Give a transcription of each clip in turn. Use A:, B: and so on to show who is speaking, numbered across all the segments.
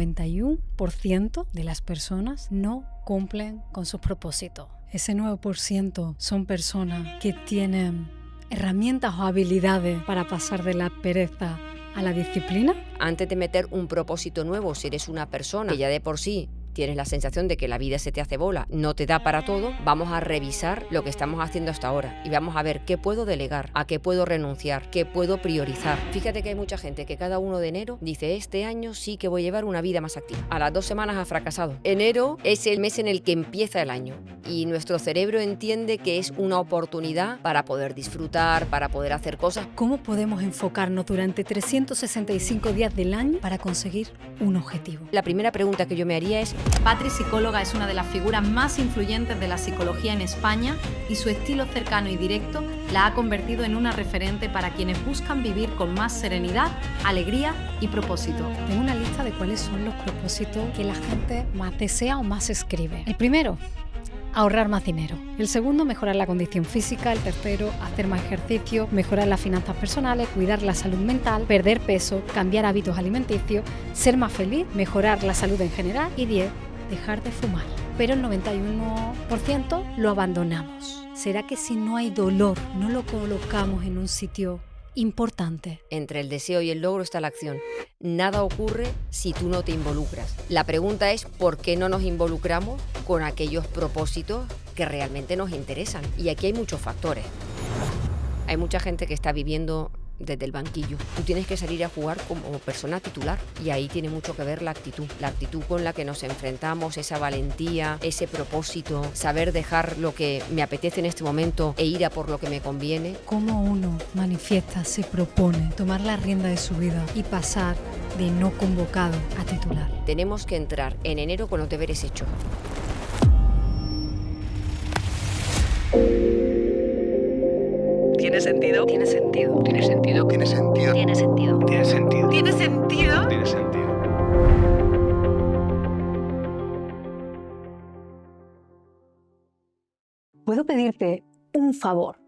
A: el 91% de las personas no cumplen con sus propósitos. Ese 9% son personas que tienen herramientas o habilidades para pasar de la pereza a la disciplina.
B: Antes de meter un propósito nuevo, si eres una persona que ya de por sí tienes la sensación de que la vida se te hace bola, no te da para todo, vamos a revisar lo que estamos haciendo hasta ahora y vamos a ver qué puedo delegar, a qué puedo renunciar, qué puedo priorizar. Fíjate que hay mucha gente que cada 1 de enero dice: este año sí que voy a llevar una vida más activa. A las 2 semanas ha fracasado. Enero es el mes en el que empieza el año y nuestro cerebro entiende que es una oportunidad para poder disfrutar, para poder hacer cosas.
A: ¿Cómo podemos enfocarnos durante 365 días del año para conseguir un objetivo?
B: La primera pregunta que yo me haría es:
C: Patri, psicóloga, es una de las figuras más influyentes de la psicología en España y su estilo cercano y directo la ha convertido en una referente para quienes buscan vivir con más serenidad, alegría y propósito.
A: Tengo una lista de cuáles son los propósitos que la gente más desea o más escribe. El primero, ahorrar más dinero. El segundo, mejorar la condición física. El tercero, hacer más ejercicio, mejorar las finanzas personales, cuidar la salud mental, perder peso, cambiar hábitos alimenticios, ser más feliz, mejorar la salud en general. Y 10, dejar de fumar. Pero el 91% lo abandonamos. ¿Será que si no hay dolor, no lo colocamos en un sitio importante?
B: Entre el deseo y el logro está la acción. Nada ocurre si tú no te involucras. La pregunta es: ¿por qué no nos involucramos con aquellos propósitos que realmente nos interesan? Y aquí hay muchos factores. Hay mucha gente que está viviendo desde el banquillo. Tú tienes que salir a jugar como persona titular y ahí tiene mucho que ver la actitud con la que nos enfrentamos, esa valentía, ese propósito, saber dejar lo que me apetece en este momento e ir a por lo que me conviene.
A: ¿Cómo uno manifiesta, se propone tomar la rienda de su vida y pasar de no convocado a titular?
B: Tenemos que entrar en enero con los deberes hechos.
D: ¿Tiene sentido?
E: Tiene sentido.
D: ¿Tiene sentido?
E: Tiene sentido.
D: ¿Tiene sentido?
E: Tiene sentido.
D: ¿Tiene sentido?
E: Tiene sentido.
A: ¿Puedo pedirte un favor?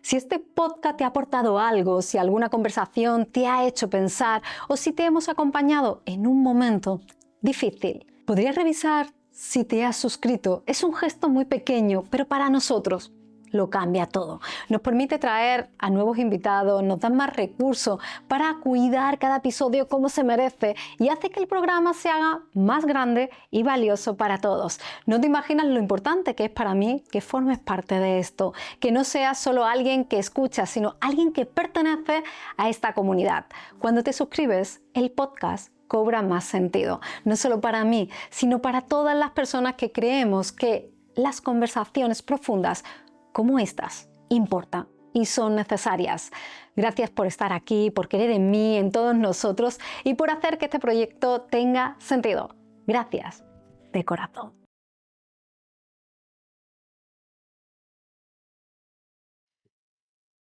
A: Si este podcast te ha aportado algo, si alguna conversación te ha hecho pensar o si te hemos acompañado en un momento difícil, ¿podrías revisar si te has suscrito? Es un gesto muy pequeño, pero para nosotros lo cambia todo. Nos permite traer a nuevos invitados, nos da más recursos para cuidar cada episodio como se merece y hace que el programa se haga más grande y valioso para todos. No te imaginas lo importante que es para mí que formes parte de esto, que no seas solo alguien que escucha, sino alguien que pertenece a esta comunidad. Cuando te suscribes, el podcast cobra más sentido, no solo para mí, sino para todas las personas que creemos que las conversaciones profundas como estas importan y son necesarias. Gracias por estar aquí, por creer en mí, en todos nosotros y por hacer que este proyecto tenga sentido. Gracias de corazón.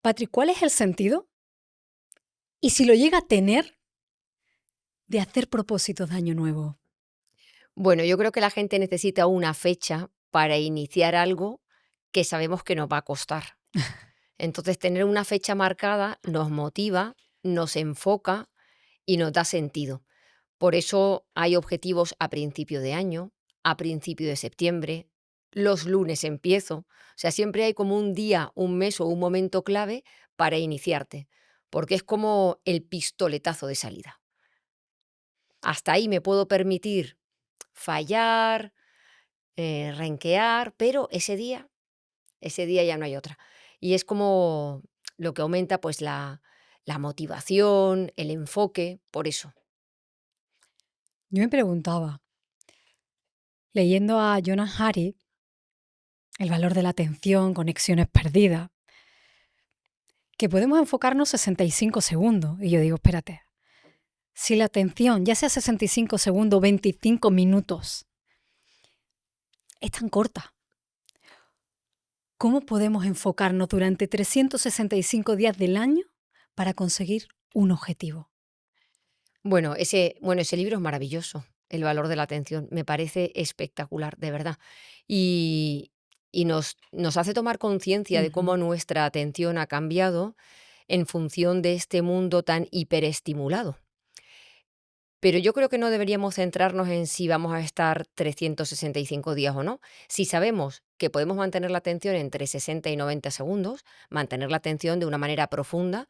A: Patri, ¿cuál es el sentido? Y si lo llega a tener, de hacer propósitos de año nuevo.
B: Bueno, yo creo que la gente necesita una fecha para iniciar algo que sabemos que nos va a costar. Entonces, tener una fecha marcada nos motiva, nos enfoca y nos da sentido. Por eso hay objetivos a principio de año, a principio de septiembre, los lunes empiezo. O sea, siempre hay como un día, un mes o un momento clave para iniciarte, porque es como el pistoletazo de salida. Hasta ahí me puedo permitir fallar, renquear, pero ese día ya no hay otra. Y es como lo que aumenta pues la motivación, el enfoque, por eso.
A: Yo me preguntaba, leyendo a Jonas Hari, El valor de la atención, conexiones perdidas, que podemos enfocarnos 65 segundos. Y yo digo, espérate, si la atención, ya sea 65 segundos, 25 minutos, es tan corta, ¿cómo podemos enfocarnos durante 365 días del año para conseguir un objetivo?
B: Bueno, ese libro es maravilloso, El valor de la atención. Me parece espectacular, de verdad. Y nos hace tomar conciencia de cómo nuestra atención ha cambiado en función de este mundo tan hiperestimulado. Pero yo creo que no deberíamos centrarnos en si vamos a estar 365 días o no. Si sabemos que podemos mantener la atención entre 60 y 90 segundos, mantener la atención de una manera profunda,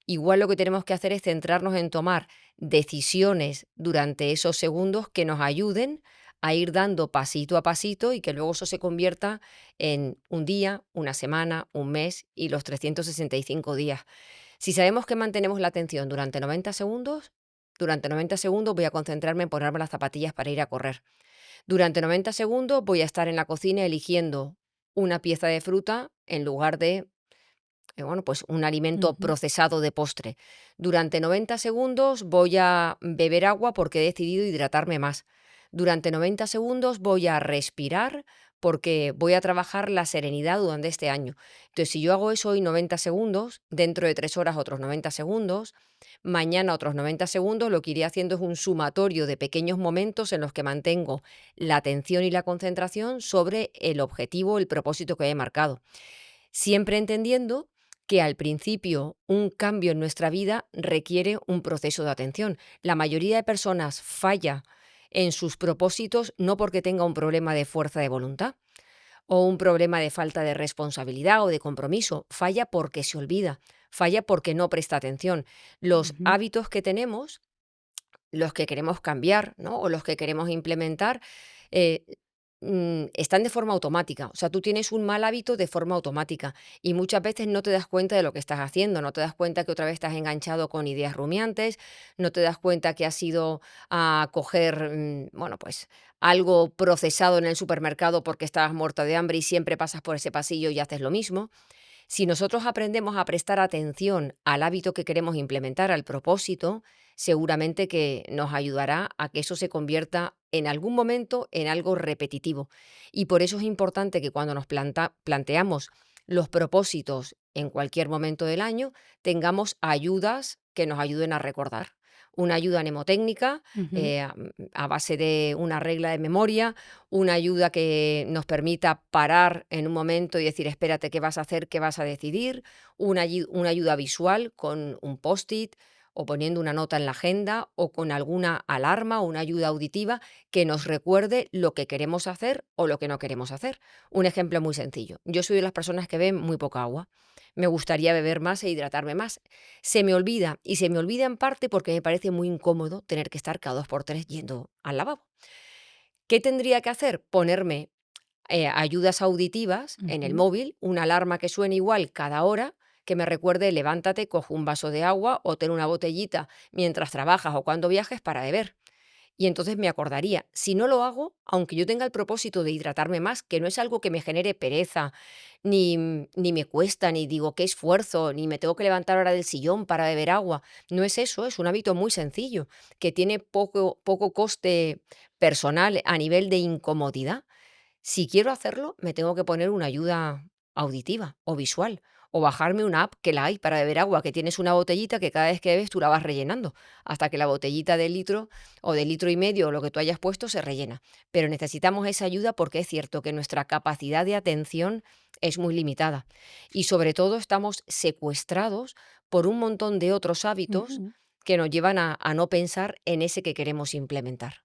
B: igual lo que tenemos que hacer es centrarnos en tomar decisiones durante esos segundos que nos ayuden a ir dando pasito a pasito y que luego eso se convierta en un día, una semana, un mes y los 365 días. Si sabemos que mantenemos la atención durante 90 segundos voy a concentrarme en ponerme las zapatillas para ir a correr. Durante 90 segundos voy a estar en la cocina eligiendo una pieza de fruta en lugar de pues un alimento
A: Ujú.
B: procesado de postre. Durante 90 segundos voy a beber agua porque he decidido hidratarme más. Durante 90 segundos voy a respirar porque voy a trabajar la serenidad durante este año. Entonces, si yo hago eso hoy 90 segundos, dentro de 3 horas otros 90 segundos, mañana otros 90 segundos, lo que iré haciendo es un sumatorio de pequeños momentos en los que mantengo la atención y la concentración sobre el objetivo, el propósito que he marcado. Siempre entendiendo que al principio un cambio en nuestra vida requiere un proceso de atención. La mayoría de personas falla en sus propósitos no porque tenga un problema de fuerza de voluntad o un problema de falta de responsabilidad o de compromiso. Falla porque se olvida, falla porque no presta atención. Los
A: Ujú.
B: hábitos que tenemos, los que queremos cambiar, ¿no? O los que queremos implementar, eh, están de forma automática. O sea, tú tienes un mal hábito de forma automática y muchas veces no te das cuenta de lo que estás haciendo, no te das cuenta que otra vez estás enganchado con ideas rumiantes, no te das cuenta que has ido a coger, pues algo procesado en el supermercado porque estabas muerto de hambre y siempre pasas por ese pasillo y haces lo mismo. Si nosotros aprendemos a prestar atención al hábito que queremos implementar, al propósito, seguramente que nos ayudará a que eso se convierta en algún momento en algo repetitivo. Y por eso es importante que cuando nos planteamos los propósitos en cualquier momento del año, tengamos ayudas que nos ayuden a recordar. Una ayuda mnemotécnica
A: Ujú.
B: a base de una regla de memoria, una ayuda que nos permita parar en un momento y decir, espérate, ¿qué vas a hacer? ¿Qué vas a decidir? Una ayuda visual con un post-it o poniendo una nota en la agenda o con alguna alarma o una ayuda auditiva que nos recuerde lo que queremos hacer o lo que no queremos hacer. Un ejemplo muy sencillo. Yo soy de las personas que beben muy poca agua. Me gustaría beber más e hidratarme más. Se me olvida y se me olvida en parte porque me parece muy incómodo tener que estar cada 2 por 3 yendo al lavabo. ¿Qué tendría que hacer? Ponerme ayudas auditivas en el
A: Ujú.
B: móvil, una alarma que suene igual cada hora, que me recuerde levántate, coge un vaso de agua o ten una botellita mientras trabajas o cuando viajes para beber. Y entonces me acordaría, si no lo hago, aunque yo tenga el propósito de hidratarme más, que no es algo que me genere pereza, ni me cuesta, ni digo qué esfuerzo, ni me tengo que levantar ahora del sillón para beber agua. No es eso, es un hábito muy sencillo, que tiene poco coste personal a nivel de incomodidad. Si quiero hacerlo, me tengo que poner una ayuda auditiva o visual o bajarme una app que la hay para beber agua, que tienes una botellita que cada vez que bebes tú la vas rellenando hasta que la botellita de litro o de litro y medio o lo que tú hayas puesto se rellena. Pero necesitamos esa ayuda porque es cierto que nuestra capacidad de atención es muy limitada y sobre todo estamos secuestrados por un montón de otros hábitos
A: Ujú.
B: que nos llevan a no pensar en ese que queremos implementar.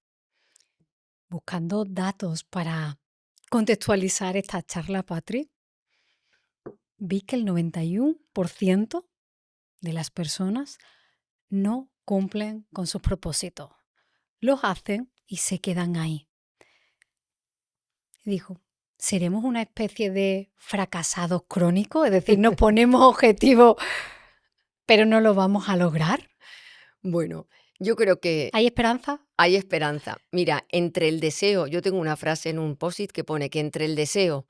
A: Buscando datos para contextualizar esta charla, Patri, vi que el 91% de las personas no cumplen con sus propósitos. Los hacen y se quedan ahí. Dijo, ¿seremos una especie de fracasados crónicos? Es decir, nos ponemos objetivos, pero no lo vamos a lograr.
B: Bueno, yo creo que
A: ¿Hay esperanza?
B: hay esperanza. Mira, entre el deseo, yo tengo una frase en un post-it que pone que entre el deseo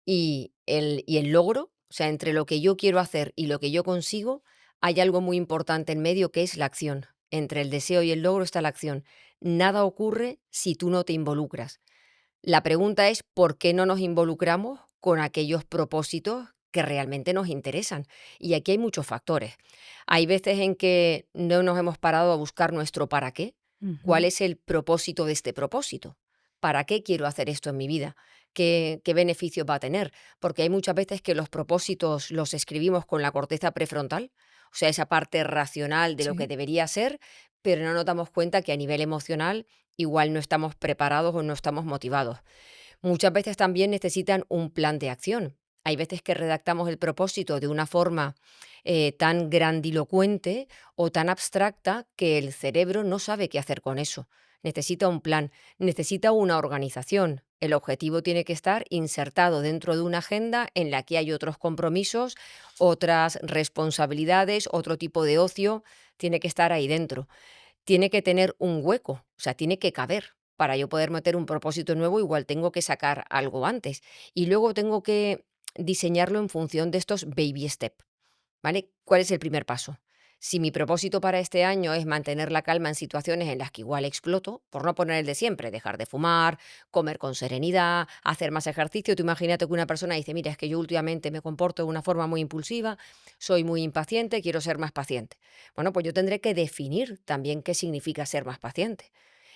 B: y el logro, o sea, entre lo que yo quiero hacer y lo que yo consigo, hay algo muy importante en medio que es la acción. Entre el deseo y el logro está la acción. Nada ocurre si tú no te involucras. La pregunta es, ¿por qué no nos involucramos con aquellos propósitos que realmente nos interesan? Y aquí hay muchos factores. Hay veces en que no nos hemos parado a buscar nuestro para qué. ¿Cuál
A: Ujú.
B: es el propósito de este propósito? ¿Para qué quiero hacer esto en mi vida? ¿Qué beneficios va a tener? Porque hay muchas veces que los propósitos los escribimos con la corteza prefrontal o sea, esa parte racional de lo que
A: Sí.
B: debería ser, pero no nos damos cuenta que a nivel emocional igual no estamos preparados o no estamos motivados. Muchas veces también necesitan un plan de acción. Hay veces que redactamos el propósito de una forma tan grandilocuente o tan abstracta que el cerebro no sabe qué hacer con eso. Necesita un plan, necesita una organización. El objetivo tiene que estar insertado dentro de una agenda en la que hay otros compromisos, otras responsabilidades, otro tipo de ocio, tiene que estar ahí dentro. Tiene que tener un hueco, o sea, tiene que caber. Para yo poder meter un propósito nuevo, igual tengo que sacar algo antes. Y luego tengo que diseñarlo en función de estos baby step, ¿vale? ¿Cuál es el primer paso? Si mi propósito para este año es mantener la calma en situaciones en las que igual exploto, por no poner el de siempre, dejar de fumar, comer con serenidad, hacer más ejercicio, tú imagínate que una persona dice, mira, es que yo últimamente me comporto de una forma muy impulsiva, soy muy impaciente, quiero ser más paciente. Bueno, pues yo tendré que definir también qué significa ser más paciente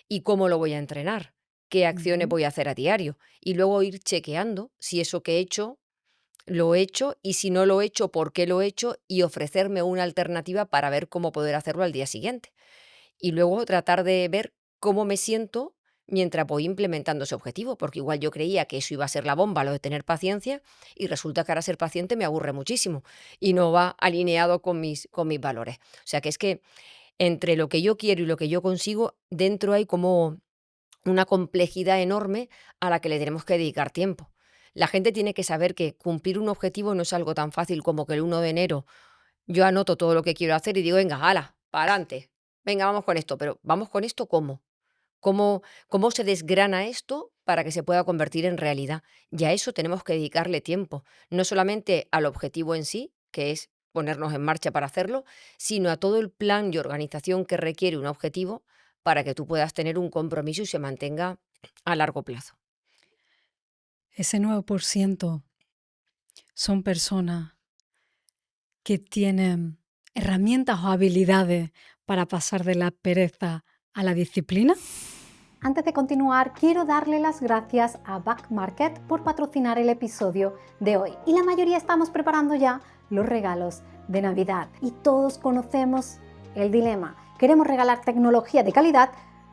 B: y cómo lo voy a entrenar, qué acciones
A: Ujú.
B: voy a hacer a diario y luego ir chequeando si eso que he hecho lo he hecho y si no lo he hecho, por qué lo he hecho y ofrecerme una alternativa para ver cómo poder hacerlo al día siguiente. Y luego tratar de ver cómo me siento mientras voy implementando ese objetivo, porque igual yo creía que eso iba a ser la bomba, lo de tener paciencia, y resulta que ahora ser paciente me aburre muchísimo y no va alineado con mis valores. O sea que es que entre lo que yo quiero y lo que yo consigo, dentro hay como una complejidad enorme a la que le tenemos que dedicar tiempo. La gente tiene que saber que cumplir un objetivo no es algo tan fácil como que el 1 de enero yo anoto todo lo que quiero hacer y digo, venga, hala, para adelante. Venga, vamos con esto. Pero ¿vamos con esto cómo? ¿Cómo se desgrana esto para que se pueda convertir en realidad? Y a eso tenemos que dedicarle tiempo, no solamente al objetivo en sí, que es ponernos en marcha para hacerlo, sino a todo el plan y organización que requiere un objetivo para que tú puedas tener un compromiso y se mantenga a largo plazo.
A: Ese 9% son personas que tienen herramientas o habilidades para pasar de la pereza a la disciplina. Antes de continuar, quiero darle las gracias a Back Market por patrocinar el episodio de hoy. Y la mayoría estamos preparando ya los regalos de Navidad. Y todos conocemos el dilema. Queremos regalar tecnología de calidad,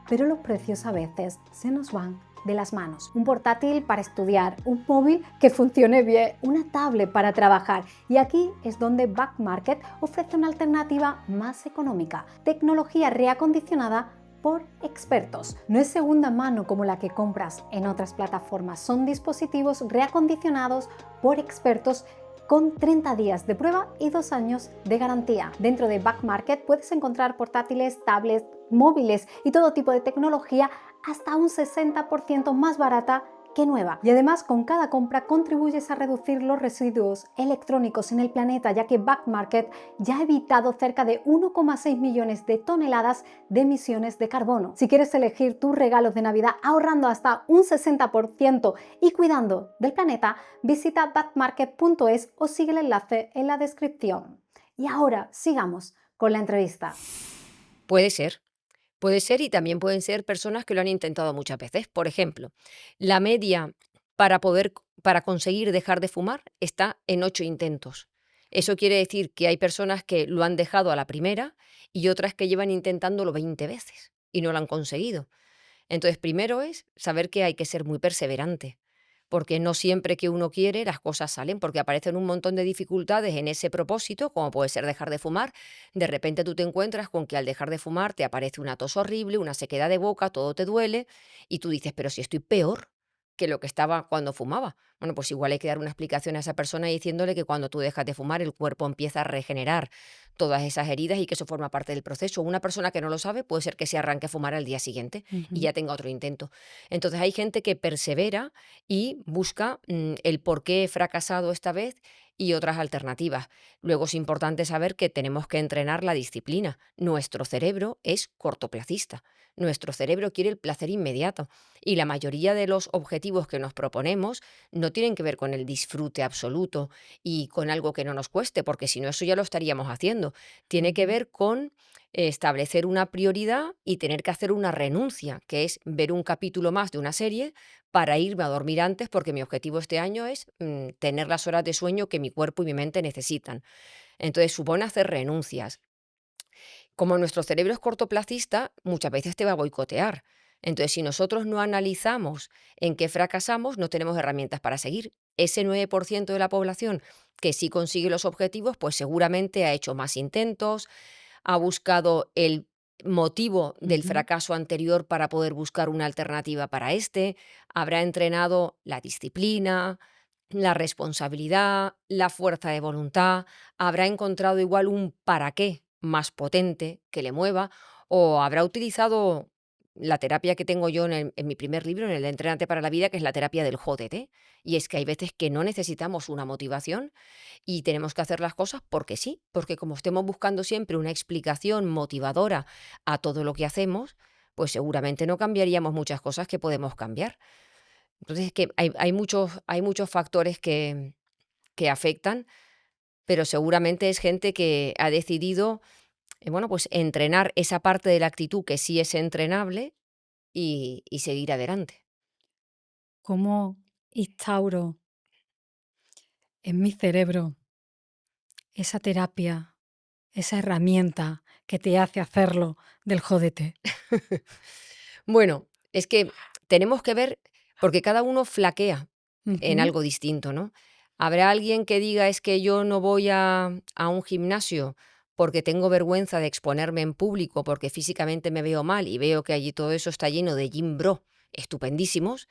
A: pero los precios a veces se nos van de las manos. Un portátil para estudiar, un móvil que funcione bien, una tablet para trabajar. Y aquí es donde Back Market ofrece una alternativa más económica. Tecnología reacondicionada por expertos. No es segunda mano como la que compras en otras plataformas. Son dispositivos reacondicionados por expertos con 30 días de prueba y 2 años de garantía. Dentro de Back Market puedes encontrar portátiles, tablets, móviles y todo tipo de tecnología hasta un 60% más barata que nueva. Y además, con cada compra contribuyes a reducir los residuos electrónicos en el planeta, ya que Back Market ya ha evitado cerca de 1,6 millones de toneladas de emisiones de carbono. Si quieres elegir tus regalos de Navidad ahorrando hasta un 60% y cuidando del planeta, visita backmarket.es o sigue el enlace en la descripción. Y ahora sigamos con la entrevista.
B: Puede ser. Puede ser y también pueden ser personas que lo han intentado muchas veces. Por ejemplo, la media para conseguir dejar de fumar está en 8 intentos. Eso quiere decir que hay personas que lo han dejado a la primera y otras que llevan intentándolo 20 veces y no lo han conseguido. Entonces, primero es saber que hay que ser muy perseverante, porque no siempre que uno quiere las cosas salen, porque aparecen un montón de dificultades en ese propósito, como puede ser dejar de fumar. De repente tú te encuentras con que al dejar de fumar te aparece una tos horrible, una sequedad de boca, todo te duele, y tú dices, pero si estoy peor que lo que estaba cuando fumaba. Bueno, pues igual hay que dar una explicación a esa persona diciéndole que cuando tú dejas de fumar el cuerpo empieza a regenerar todas esas heridas y que eso forma parte del proceso. Una persona que no lo sabe puede ser que se arranque a fumar al día siguiente y ya tenga otro intento. Entonces hay gente que persevera y busca el por qué he fracasado esta vez y otras alternativas. Luego es importante saber que tenemos que entrenar la disciplina. Nuestro cerebro es cortoplacista. Nuestro cerebro quiere el placer inmediato y la mayoría de los objetivos que nos proponemos no tienen que ver con el disfrute absoluto y con algo que no nos cueste, porque si no eso ya lo estaríamos haciendo. Tiene que ver con establecer una prioridad y tener que hacer una renuncia, que es ver un capítulo más de una serie para irme a dormir antes, porque mi objetivo este año es tener las horas de sueño que mi cuerpo y mi mente necesitan. Entonces supone hacer renuncias. Como nuestro cerebro es cortoplacista, muchas veces te va a boicotear. Entonces, si nosotros no analizamos en qué fracasamos, no tenemos herramientas para seguir. Ese 9% de la población que sí consigue los objetivos, pues seguramente ha hecho más intentos, ha buscado el motivo del
A: Ujú.
B: fracaso anterior para poder buscar una alternativa para este, habrá entrenado la disciplina, la responsabilidad, la fuerza de voluntad, habrá encontrado igual un para qué más potente que le mueva, o habrá utilizado la terapia que tengo yo en mi primer libro, en el de Entrénate para la vida, que es la terapia del jódete. Y es que hay veces que no necesitamos una motivación y tenemos que hacer las cosas porque sí, porque como estemos buscando siempre una explicación motivadora a todo lo que hacemos, pues seguramente no cambiaríamos muchas cosas que podemos cambiar. Entonces, es que hay muchos factores que afectan, pero seguramente es gente que ha decidido, bueno, pues entrenar esa parte de la actitud que sí es entrenable y seguir adelante.
A: ¿Cómo instauro en mi cerebro esa terapia, esa herramienta que te hace hacerlo del jódete?
B: Bueno, es que tenemos que ver, porque cada uno flaquea en
A: Ujú.
B: algo distinto, ¿no? Habrá alguien que diga es que yo no voy a un gimnasio porque tengo vergüenza de exponerme en público, porque físicamente me veo mal y veo que allí todo eso está lleno de gym bro estupendísimos.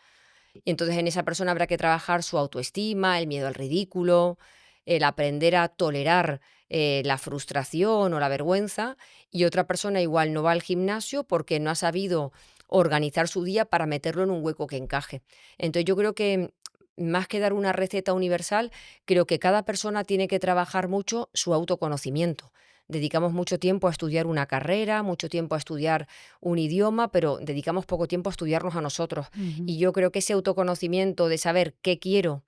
B: Y entonces en esa persona habrá que trabajar su autoestima, el miedo al ridículo, el aprender a tolerar la frustración o la vergüenza. Y otra persona igual no va al gimnasio porque no ha sabido organizar su día para meterlo en un hueco que encaje. Entonces yo creo que más que dar una receta universal, creo que cada persona tiene que trabajar mucho su autoconocimiento. Dedicamos mucho tiempo a estudiar una carrera, mucho tiempo a estudiar un idioma, pero dedicamos poco tiempo a estudiarnos a nosotros.
A: Ujú.
B: Y yo creo que ese autoconocimiento de saber qué quiero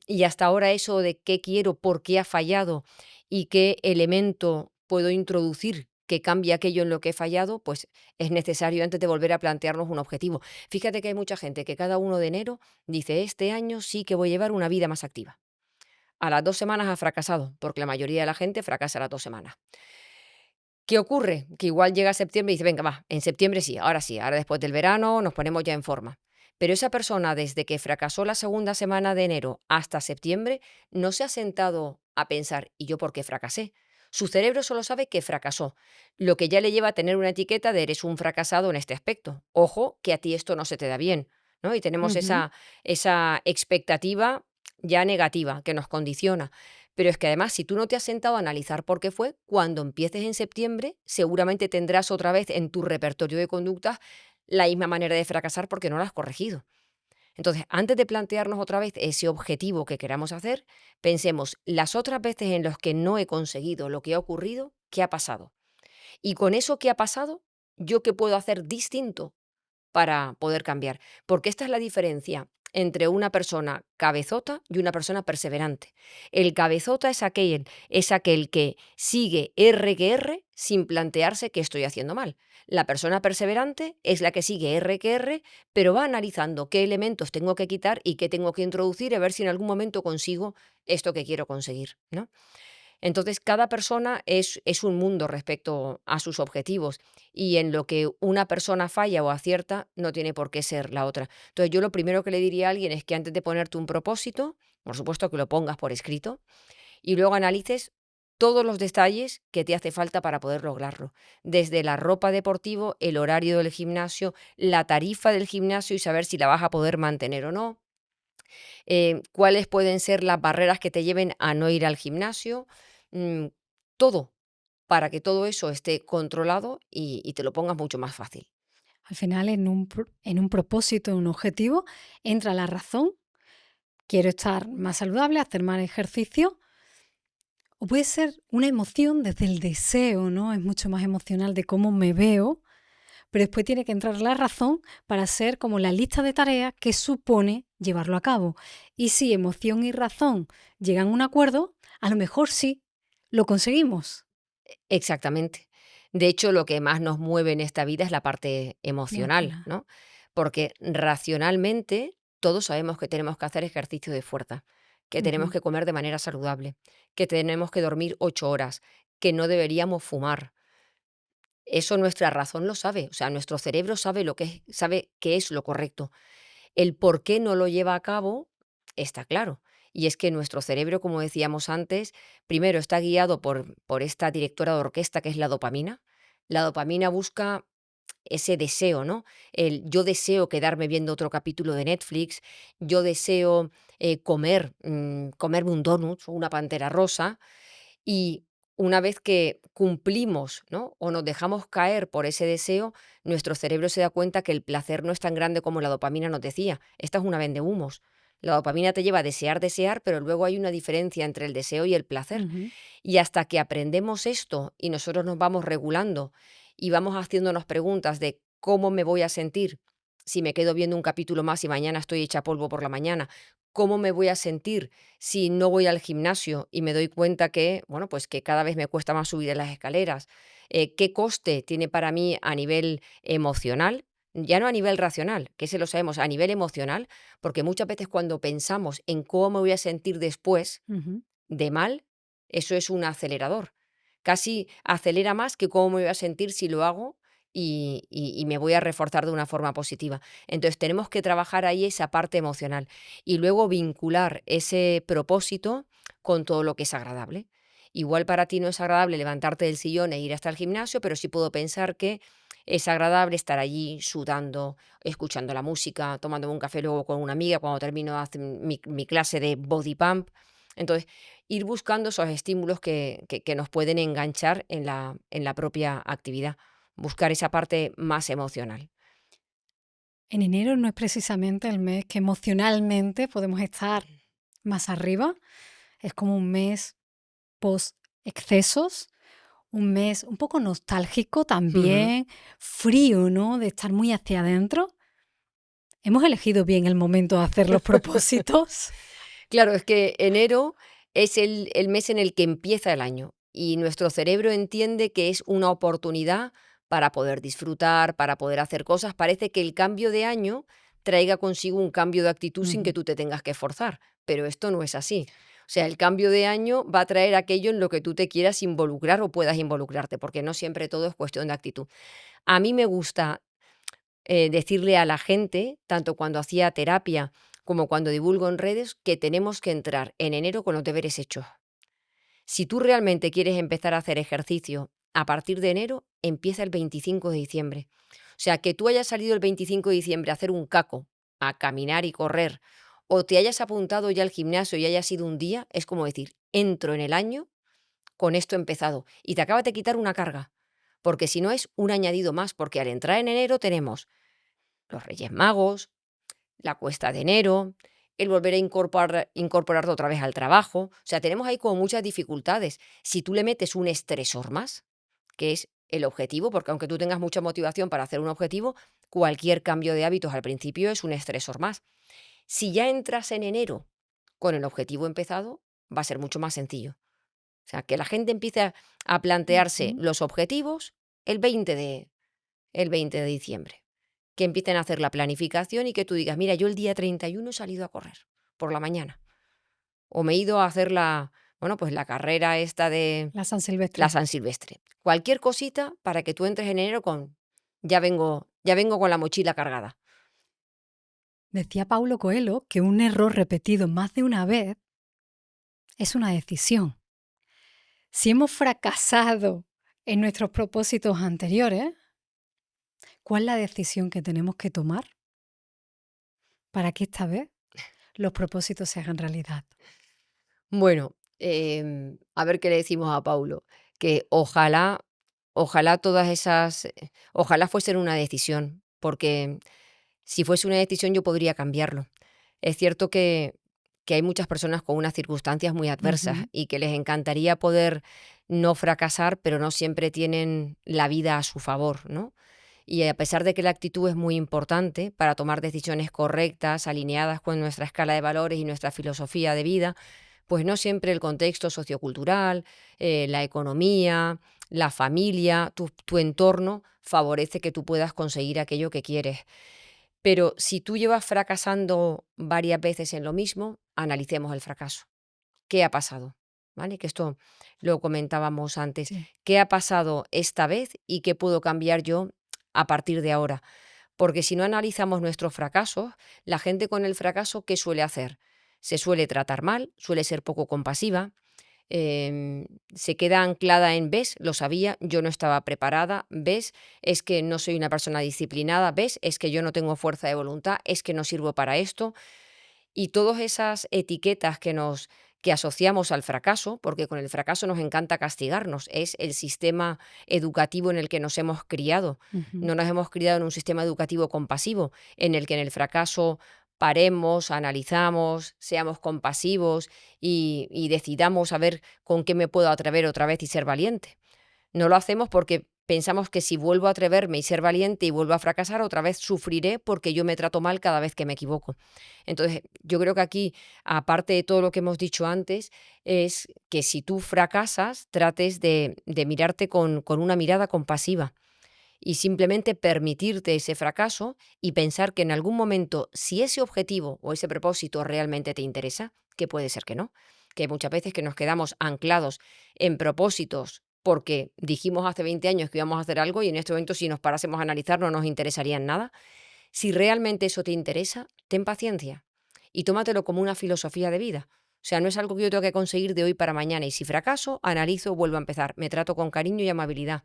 B: y hasta ahora eso de qué quiero, por qué ha fallado y qué elemento puedo introducir que cambie aquello en lo que he fallado, pues es necesario antes de volver a plantearnos un objetivo. Fíjate que hay mucha gente que cada 1 de enero dice, este año sí que voy a llevar una vida más activa. A las 2 semanas ha fracasado, porque la mayoría de la gente fracasa a las 2 semanas. ¿Qué ocurre? Que igual llega septiembre y dice, venga, va, en septiembre sí, ahora después del verano nos ponemos ya en forma. Pero esa persona, desde que fracasó la segunda semana de enero hasta septiembre, no se ha sentado a pensar, ¿y yo por qué fracasé? Su cerebro solo sabe que fracasó, lo que ya le lleva a tener una etiqueta de eres un fracasado en este aspecto. Ojo, que a ti esto no se te da bien, ¿no? Y tenemos
A: Ujú.
B: esa expectativa ya negativa que nos condiciona. Pero es que además, si tú no te has sentado a analizar por qué fue, cuando empieces en septiembre, seguramente tendrás otra vez en tu repertorio de conductas la misma manera de fracasar porque no la has corregido. Entonces, antes de plantearnos otra vez ese objetivo que queramos hacer, pensemos las otras veces en las que no he conseguido lo que ha ocurrido, ¿qué ha pasado? Y con eso que ha pasado, ¿yo qué puedo hacer distinto para poder cambiar? Porque esta es la diferencia entre una persona cabezota y una persona perseverante. El cabezota es aquel que sigue R que R sin plantearse qué estoy haciendo mal. La persona perseverante es la que sigue R que R, pero va analizando qué elementos tengo que quitar y qué tengo que introducir a ver si en algún momento consigo esto que quiero conseguir, ¿no? Entonces, cada persona es un mundo respecto a sus objetivos y en lo que una persona falla o acierta no tiene por qué ser la otra. Entonces, yo lo primero que le diría a alguien es que antes de ponerte un propósito, por supuesto que lo pongas por escrito y luego analices todos los detalles que te hace falta para poder lograrlo. Desde la ropa deportivo, el horario del gimnasio, la tarifa del gimnasio y saber si la vas a poder mantener o no, cuáles pueden ser las barreras que te lleven a no ir al gimnasio, mm, todo, para que todo eso esté controlado y te lo pongas mucho más fácil.
A: Al final, en un propósito, en un objetivo, entra la razón. Quiero estar más saludable, hacer más ejercicio. O puede ser una emoción desde el deseo, ¿no? Es mucho más emocional de cómo me veo, pero después tiene que entrar la razón para ser como la lista de tareas que supone llevarlo a cabo. Y si emoción y razón llegan a un acuerdo, a lo mejor sí, lo conseguimos.
B: Exactamente. De hecho, lo que más nos mueve en esta vida es la parte emocional,
A: Emocional.
B: ¿no? Porque racionalmente todos sabemos que tenemos que hacer ejercicio de fuerza, que tenemos
A: Ujú.
B: que comer de manera saludable, que tenemos que dormir 8 horas, que no deberíamos fumar. Eso nuestra razón lo sabe, o sea, nuestro cerebro sabe lo que sabe que es lo correcto. El por qué no lo lleva a cabo está claro. Y es que nuestro cerebro, como decíamos antes, primero está guiado por esta directora de orquesta que es la dopamina. La dopamina busca ese deseo, ¿no? El yo deseo quedarme viendo otro capítulo de Netflix, yo deseo comerme un donut o una pantera rosa, y una vez que cumplimos, ¿no? O nos dejamos caer por ese deseo, nuestro cerebro se da cuenta que el placer no es tan grande como la dopamina nos decía. Esta es una vendehumos. La dopamina te lleva a desear, desear, pero luego hay una diferencia entre el deseo y el placer.
A: Ujú.
B: Y hasta que aprendemos esto y nosotros nos vamos regulando y vamos haciéndonos preguntas de cómo me voy a sentir si me quedo viendo un capítulo más y mañana estoy hecha polvo por la mañana, cómo me voy a sentir si no voy al gimnasio y me doy cuenta que, bueno, pues que cada vez me cuesta más subir las escaleras, qué coste tiene para mí a nivel emocional, ya no a nivel racional, que se lo sabemos, a nivel emocional, porque muchas veces cuando pensamos en cómo me voy a sentir después
A: Ujú.
B: de mal, eso es un acelerador. Casi acelera más que cómo me voy a sentir si lo hago y me voy a reforzar de una forma positiva. Entonces tenemos que trabajar ahí esa parte emocional y luego vincular ese propósito con todo lo que es agradable. Igual para ti no es agradable levantarte del sillón e ir hasta el gimnasio, pero sí puedo pensar que es agradable estar allí sudando, escuchando la música, tomándome un café luego con una amiga cuando termino de hacer mi clase de body pump. Entonces, ir buscando esos estímulos que nos pueden enganchar en la propia actividad, buscar esa parte más emocional.
A: En enero no es precisamente el mes que emocionalmente podemos estar más arriba. Es como un mes post excesos, un mes un poco nostálgico
B: Ujú.
A: también, frío, ¿no? De estar muy hacia adentro. ¿Hemos elegido bien el momento de hacer los propósitos?
B: Claro, es que enero es el mes en el que empieza el año y nuestro cerebro entiende que es una oportunidad para poder disfrutar, para poder hacer cosas. Parece que el cambio de año traiga consigo un cambio de actitud sin que
A: Ujú.
B: tú te tengas que esforzar, pero esto no es así. O sea, el cambio de año va a traer aquello en lo que tú te quieras involucrar o puedas involucrarte, porque no siempre todo es cuestión de actitud. A mí me gusta decirle a la gente, tanto cuando hacía terapia como cuando divulgo en redes, que tenemos que entrar en enero con los deberes hechos. Si tú realmente quieres empezar a hacer ejercicio a partir de enero, empieza el 25 de diciembre. O sea, que tú hayas salido el 25 de diciembre a hacer un caco, a caminar y correr, o te hayas apuntado ya al gimnasio y haya sido un día, es como decir, entro en el año con esto empezado y te acabas de quitar una carga, porque si no es un añadido más, porque al entrar en enero tenemos los Reyes Magos, la cuesta de enero, el volver a incorporarte otra vez al trabajo. O sea, tenemos ahí como muchas dificultades. Si tú le metes un estresor más, que es el objetivo, porque aunque tú tengas mucha motivación para hacer un objetivo, cualquier cambio de hábitos al principio es un estresor más. Si ya entras en enero con el objetivo empezado, va a ser mucho más sencillo. O sea, que la gente empiece a plantearse
A: Ujú.
B: los objetivos el 20 el 20 de diciembre. Que empiecen a hacer la planificación y que tú digas, mira, yo el día 31 he salido a correr por la mañana. O me he ido a hacer bueno, pues la carrera esta de
A: La San
B: la
A: Silvestre.
B: San Silvestre. Cualquier cosita para que tú entres en enero con, ya vengo con la mochila cargada.
A: Decía Paulo Coelho que un error repetido más de una vez es una decisión. Si hemos fracasado en nuestros propósitos anteriores, ¿cuál es la decisión que tenemos que tomar para que esta vez los propósitos se hagan realidad?
B: Bueno, a ver qué le decimos a Paulo, que ojalá todas esas, ojalá fuesen una decisión, porque si fuese una decisión yo podría cambiarlo. Es cierto que hay muchas personas con unas circunstancias muy adversas
A: Ujú.
B: y que les encantaría poder no fracasar, pero no siempre tienen la vida a su favor, ¿no? Y a pesar de que la actitud es muy importante para tomar decisiones correctas, alineadas con nuestra escala de valores y nuestra filosofía de vida, pues no siempre el contexto sociocultural, la economía, la familia, tu entorno favorece que tú puedas conseguir aquello que quieres. Pero si tú llevas fracasando varias veces en lo mismo, analicemos el fracaso. ¿Qué ha pasado? ¿Vale? Que esto lo comentábamos antes.
A: Sí.
B: ¿Qué ha pasado esta vez y qué puedo cambiar yo a partir de ahora? Porque si no analizamos nuestros fracasos, la gente con el fracaso, ¿qué suele hacer? Se suele tratar mal, suele ser poco compasiva, se queda anclada en, ves, lo sabía, yo no estaba preparada, ves, es que no soy una persona disciplinada, ves, es que yo no tengo fuerza de voluntad, es que no sirvo para esto. Y todas esas etiquetas que asociamos al fracaso, porque con el fracaso nos encanta castigarnos, es el sistema educativo en el que nos hemos criado.
A: Ujú.
B: No nos hemos criado en un sistema educativo compasivo, en el que en el fracaso paremos, analizamos, seamos compasivos y decidamos a ver con qué me puedo atrever otra vez y ser valiente. No lo hacemos porque pensamos que si vuelvo a atreverme y ser valiente y vuelvo a fracasar, otra vez sufriré porque yo me trato mal cada vez que me equivoco. Entonces, yo creo que aquí, aparte de todo lo que hemos dicho antes, es que si tú fracasas, trates de mirarte con una mirada compasiva y simplemente permitirte ese fracaso y pensar que en algún momento, si ese objetivo o ese propósito realmente te interesa, que puede ser que no, que hay muchas veces que nos quedamos anclados en propósitos porque dijimos hace 20 años que íbamos a hacer algo y en este momento si nos parásemos a analizar no nos interesaría en nada. Si realmente eso te interesa, ten paciencia y tómatelo como una filosofía de vida. O sea, no es algo que yo tengo que conseguir de hoy para mañana y si fracaso, analizo, vuelvo a empezar, me trato con cariño y amabilidad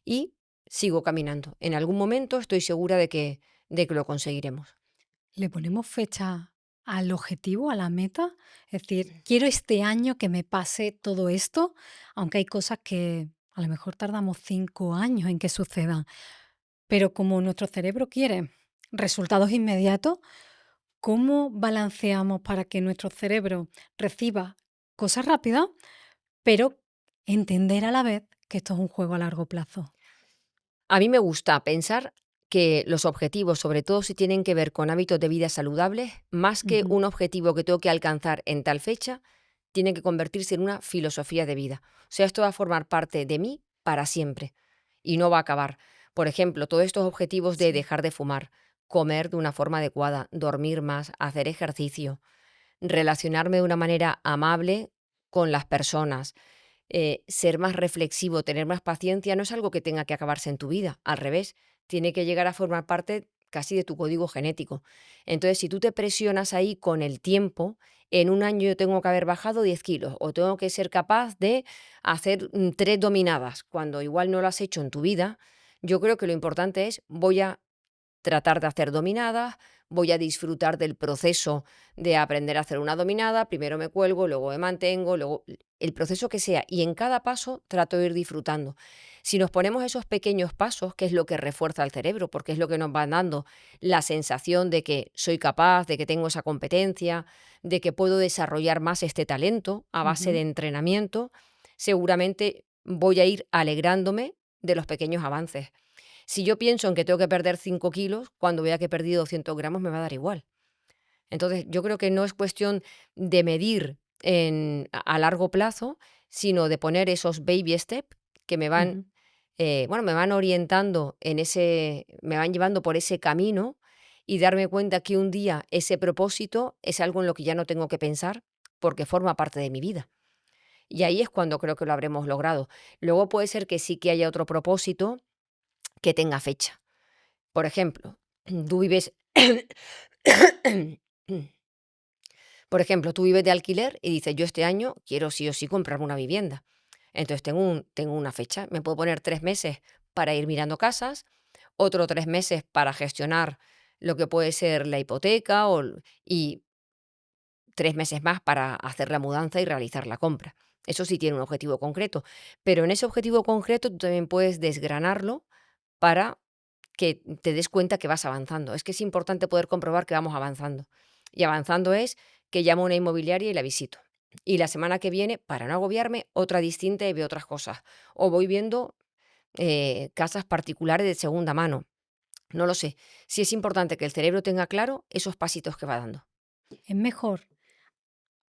B: y sigo caminando. En algún momento estoy segura de que lo conseguiremos.
A: ¿Le ponemos fecha al objetivo, a la meta? Es decir, quiero este año que me pase todo esto, aunque hay cosas que a lo mejor tardamos 5 años en que sucedan, pero como nuestro cerebro quiere resultados inmediatos, ¿cómo balanceamos para que nuestro cerebro reciba cosas rápidas, pero entender a la vez que esto es un juego a largo plazo?
B: A mí me gusta pensar que los objetivos, sobre todo si tienen que ver con hábitos de vida saludables, más que
A: Ujú.
B: un objetivo que tengo que alcanzar en tal fecha, tiene que convertirse en una filosofía de vida. O sea, esto va a formar parte de mí para siempre y no va a acabar. Por ejemplo, todos estos objetivos de
A: Sí.
B: dejar de fumar, comer de una forma adecuada, dormir más, hacer ejercicio, relacionarme de una manera amable con las personas, ser más reflexivo, tener más paciencia, no es algo que tenga que acabarse en tu vida, al revés, tiene que llegar a formar parte casi de tu código genético. Entonces, si tú te presionas ahí con el tiempo, en un año yo tengo que haber bajado 10 kilos o tengo que ser capaz de hacer 3 dominadas, cuando igual no lo has hecho en tu vida, yo creo que lo importante es voy a tratar de hacer dominadas, voy a disfrutar del proceso de aprender a hacer una dominada, primero me cuelgo, luego me mantengo, luego el proceso que sea, y en cada paso trato de ir disfrutando. Si nos ponemos esos pequeños pasos, que es lo que refuerza el cerebro, porque es lo que nos va dando la sensación de que soy capaz, de que tengo esa competencia, de que puedo desarrollar más este talento a base de
A: Ujú.
B: entrenamiento, seguramente voy a ir alegrándome de los pequeños avances. Si yo pienso en que tengo que perder 5 kilos, cuando vea que he perdido 200 gramos me va a dar igual. Entonces, yo creo que no es cuestión de medir a largo plazo, sino de poner esos baby steps que me van,
A: Ujú.
B: bueno, me van orientando me van llevando por ese camino y darme cuenta que un día ese propósito es algo en lo que ya no tengo que pensar porque forma parte de mi vida. Y ahí es cuando creo que lo habremos logrado. Luego puede ser que sí que haya otro propósito que tenga fecha. Por ejemplo, tú vives por ejemplo, tú vives de alquiler y dices: "Yo este año quiero sí o sí comprarme una vivienda". Entonces tengo una fecha, me puedo poner 3 meses para ir mirando casas, otro 3 meses para gestionar lo que puede ser la hipoteca y 3 meses más para hacer la mudanza y realizar la compra. Eso sí tiene un objetivo concreto, pero en ese objetivo concreto tú también puedes desgranarlo para que te des cuenta que vas avanzando. Es que es importante poder comprobar que vamos avanzando. Y avanzando es que llamo a una inmobiliaria y la visito. Y la semana que viene, para no agobiarme, otra distinta y veo otras cosas. O voy viendo casas particulares de segunda mano. No lo sé. Sí es importante que el cerebro tenga claro esos pasitos que va dando.
A: Es mejor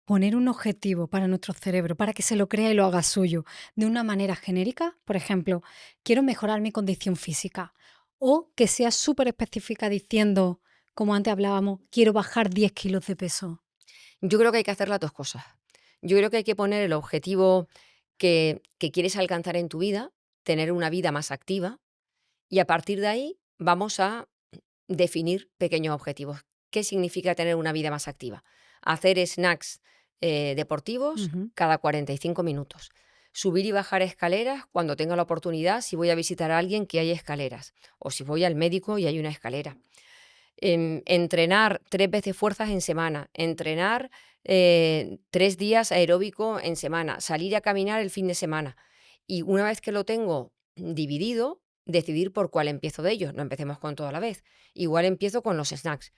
A: poner un objetivo para nuestro cerebro, para que se lo crea y lo haga suyo, de una manera genérica, por ejemplo, quiero mejorar mi condición física, o que sea súper específica diciendo, como antes hablábamos, quiero bajar 10 kilos de peso?
B: Yo creo que hay que hacer las dos cosas. Yo creo que hay que poner el objetivo que quieres alcanzar en tu vida, tener una vida más activa, y a partir de ahí vamos a definir pequeños objetivos. ¿Qué significa tener una vida más activa? Hacer snacks deportivos
A: Ujú.
B: cada 45 minutos. Subir y bajar escaleras cuando tenga la oportunidad, si voy a visitar a alguien que hay escaleras, o si voy al médico y hay una escalera. Entrenar 3 veces fuerzas en semana, entrenar 3 días aeróbico en semana, salir a caminar el fin de semana. Y una vez que lo tengo dividido, decidir por cuál empiezo de ellos. No empecemos con todo a la vez. Igual empiezo con los snacks,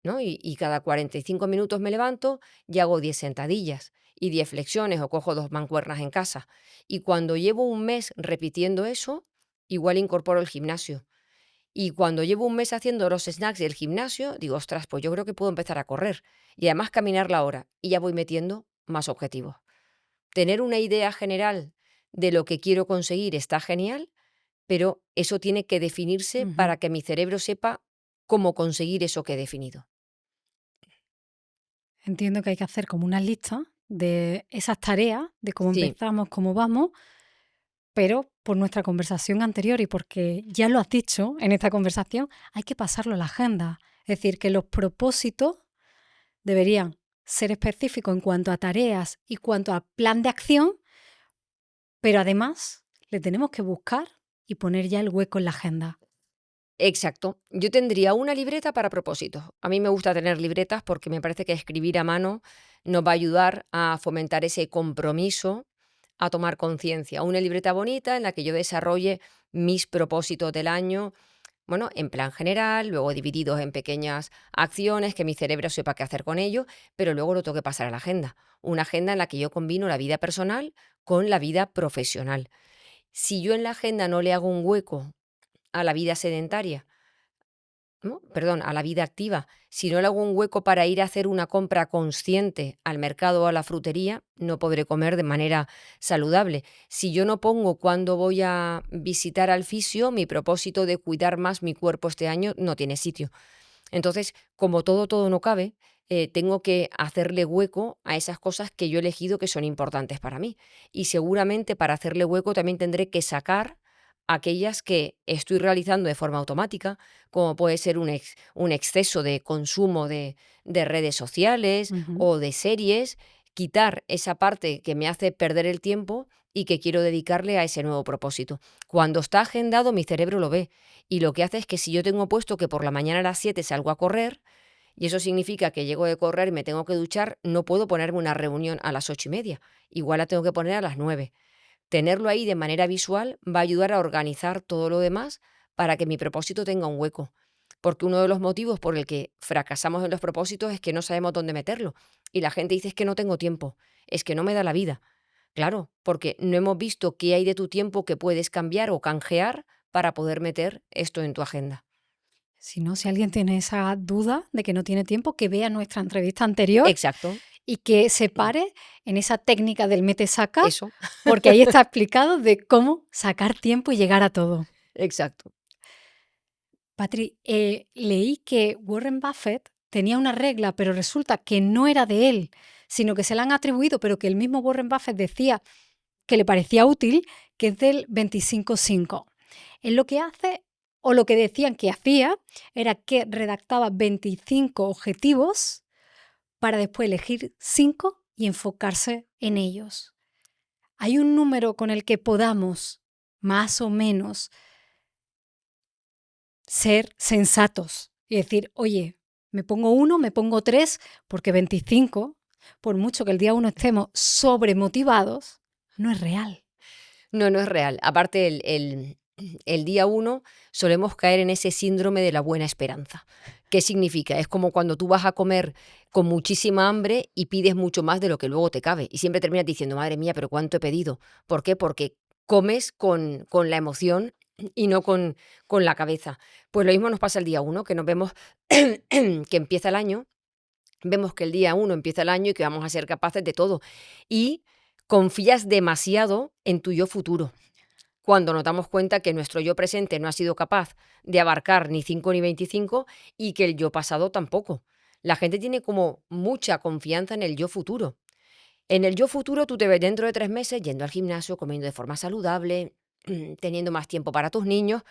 B: ¿no? Y cada 45 minutos me levanto y hago 10 sentadillas y 10 flexiones o cojo 2 mancuernas en casa. Y cuando llevo un mes repitiendo eso, igual incorporo el gimnasio. Y cuando llevo un mes haciendo los snacks y el gimnasio, digo, ostras, pues yo creo que puedo empezar a correr y además caminar la hora y ya voy metiendo más objetivos. Tener una idea general de lo que quiero conseguir está genial, pero eso tiene que definirse
A: Ujú.
B: para que mi cerebro sepa cómo conseguir eso que he definido.
A: Entiendo que hay que hacer como una lista de esas tareas, de cómo
B: Sí,
A: empezamos, cómo vamos, pero por nuestra conversación anterior y porque ya lo has dicho en esta conversación, hay que pasarlo a la agenda. Es decir, que los propósitos deberían ser específicos en cuanto a tareas y cuanto a plan de acción, pero además le tenemos que buscar y poner ya el hueco en la agenda.
B: exacto. Yo tendría una libreta para propósitos. A mí me gusta tener libretas porque me parece que escribir a mano nos va a ayudar a fomentar ese compromiso, a tomar conciencia. Una libreta bonita en la que yo desarrolle mis propósitos del año, bueno, en plan general, luego divididos en pequeñas acciones, que mi cerebro sepa qué hacer con ello, pero luego lo tengo que pasar a la agenda. Una agenda en la que yo combino la vida personal con la vida profesional. Si yo en la agenda no le hago un hueco a la vida sedentaria, ¿no? Perdón, a la vida activa, si no le hago un hueco para ir a hacer una compra consciente al mercado o a la frutería, no podré comer de manera saludable. Si yo no pongo cuándo voy a visitar al fisio, mi propósito de cuidar más mi cuerpo este año no tiene sitio. Entonces, como todo no cabe, tengo que hacerle hueco a esas cosas que yo he elegido que son importantes para mí. Y seguramente para hacerle hueco también tendré que sacar aquellas que estoy realizando de forma automática, como puede ser un exceso de consumo de redes sociales
A: Ujú.
B: o de series, quitar esa parte que me hace perder el tiempo y que quiero dedicarle a ese nuevo propósito. Cuando está agendado, mi cerebro lo ve y lo que hace es que si yo tengo puesto que por la mañana a las 7 salgo a correr, y eso significa que llego de correr y me tengo que duchar, no puedo ponerme una reunión a las 8:30. Igual la tengo que poner a las 9. Tenerlo ahí de manera visual va a ayudar a organizar todo lo demás para que mi propósito tenga un hueco. Porque uno de los motivos por el que fracasamos en los propósitos es que no sabemos dónde meterlo. Y la gente dice es que no tengo tiempo, es que no me da la vida. Claro, porque no hemos visto qué hay de tu tiempo que puedes cambiar o canjear para poder meter esto en tu agenda.
A: Si no, si alguien tiene esa duda de que no tiene tiempo, que vea nuestra entrevista anterior
B: Exacto,
A: y que se pare en esa técnica del mete-saca,
B: eso,
A: porque ahí está explicado de cómo sacar tiempo y llegar a todo.
B: exacto.
A: Patri, leí que Warren Buffett tenía una regla, pero resulta que no era de él, sino que se la han atribuido, pero que el mismo Warren Buffett decía que le parecía útil, que es del 25-5. Él lo que hace, o lo que decían que hacía, era que redactaba 25 objetivos para después elegir 5 y enfocarse en ellos. ¿Hay un número con el que podamos, más o menos, ser sensatos y decir, oye, me pongo 1, me pongo 3, porque 25, por mucho que el día 1 estemos sobremotivados, no es real?
B: No, no es real. Aparte, el día uno solemos caer en ese síndrome de la buena esperanza. ¿Qué significa? Es como cuando tú vas a comer con muchísima hambre y pides mucho más de lo que luego te cabe. Y siempre terminas diciendo, madre mía, pero ¿cuánto he pedido? ¿Por qué? Porque comes con la emoción y no con la cabeza. Pues lo mismo nos pasa el día uno, que nos vemos que empieza el año. Vemos que el día uno empieza el año y que vamos a ser capaces de todo. Y confías demasiado en tu yo futuro. cuando nos damos cuenta que nuestro yo presente no ha sido capaz de abarcar ni 5 ni 25 y que el yo pasado tampoco. La gente tiene como mucha confianza en el yo futuro. En el yo futuro tú te ves dentro de 3 meses yendo al gimnasio, comiendo de forma saludable, teniendo más tiempo para tus niños.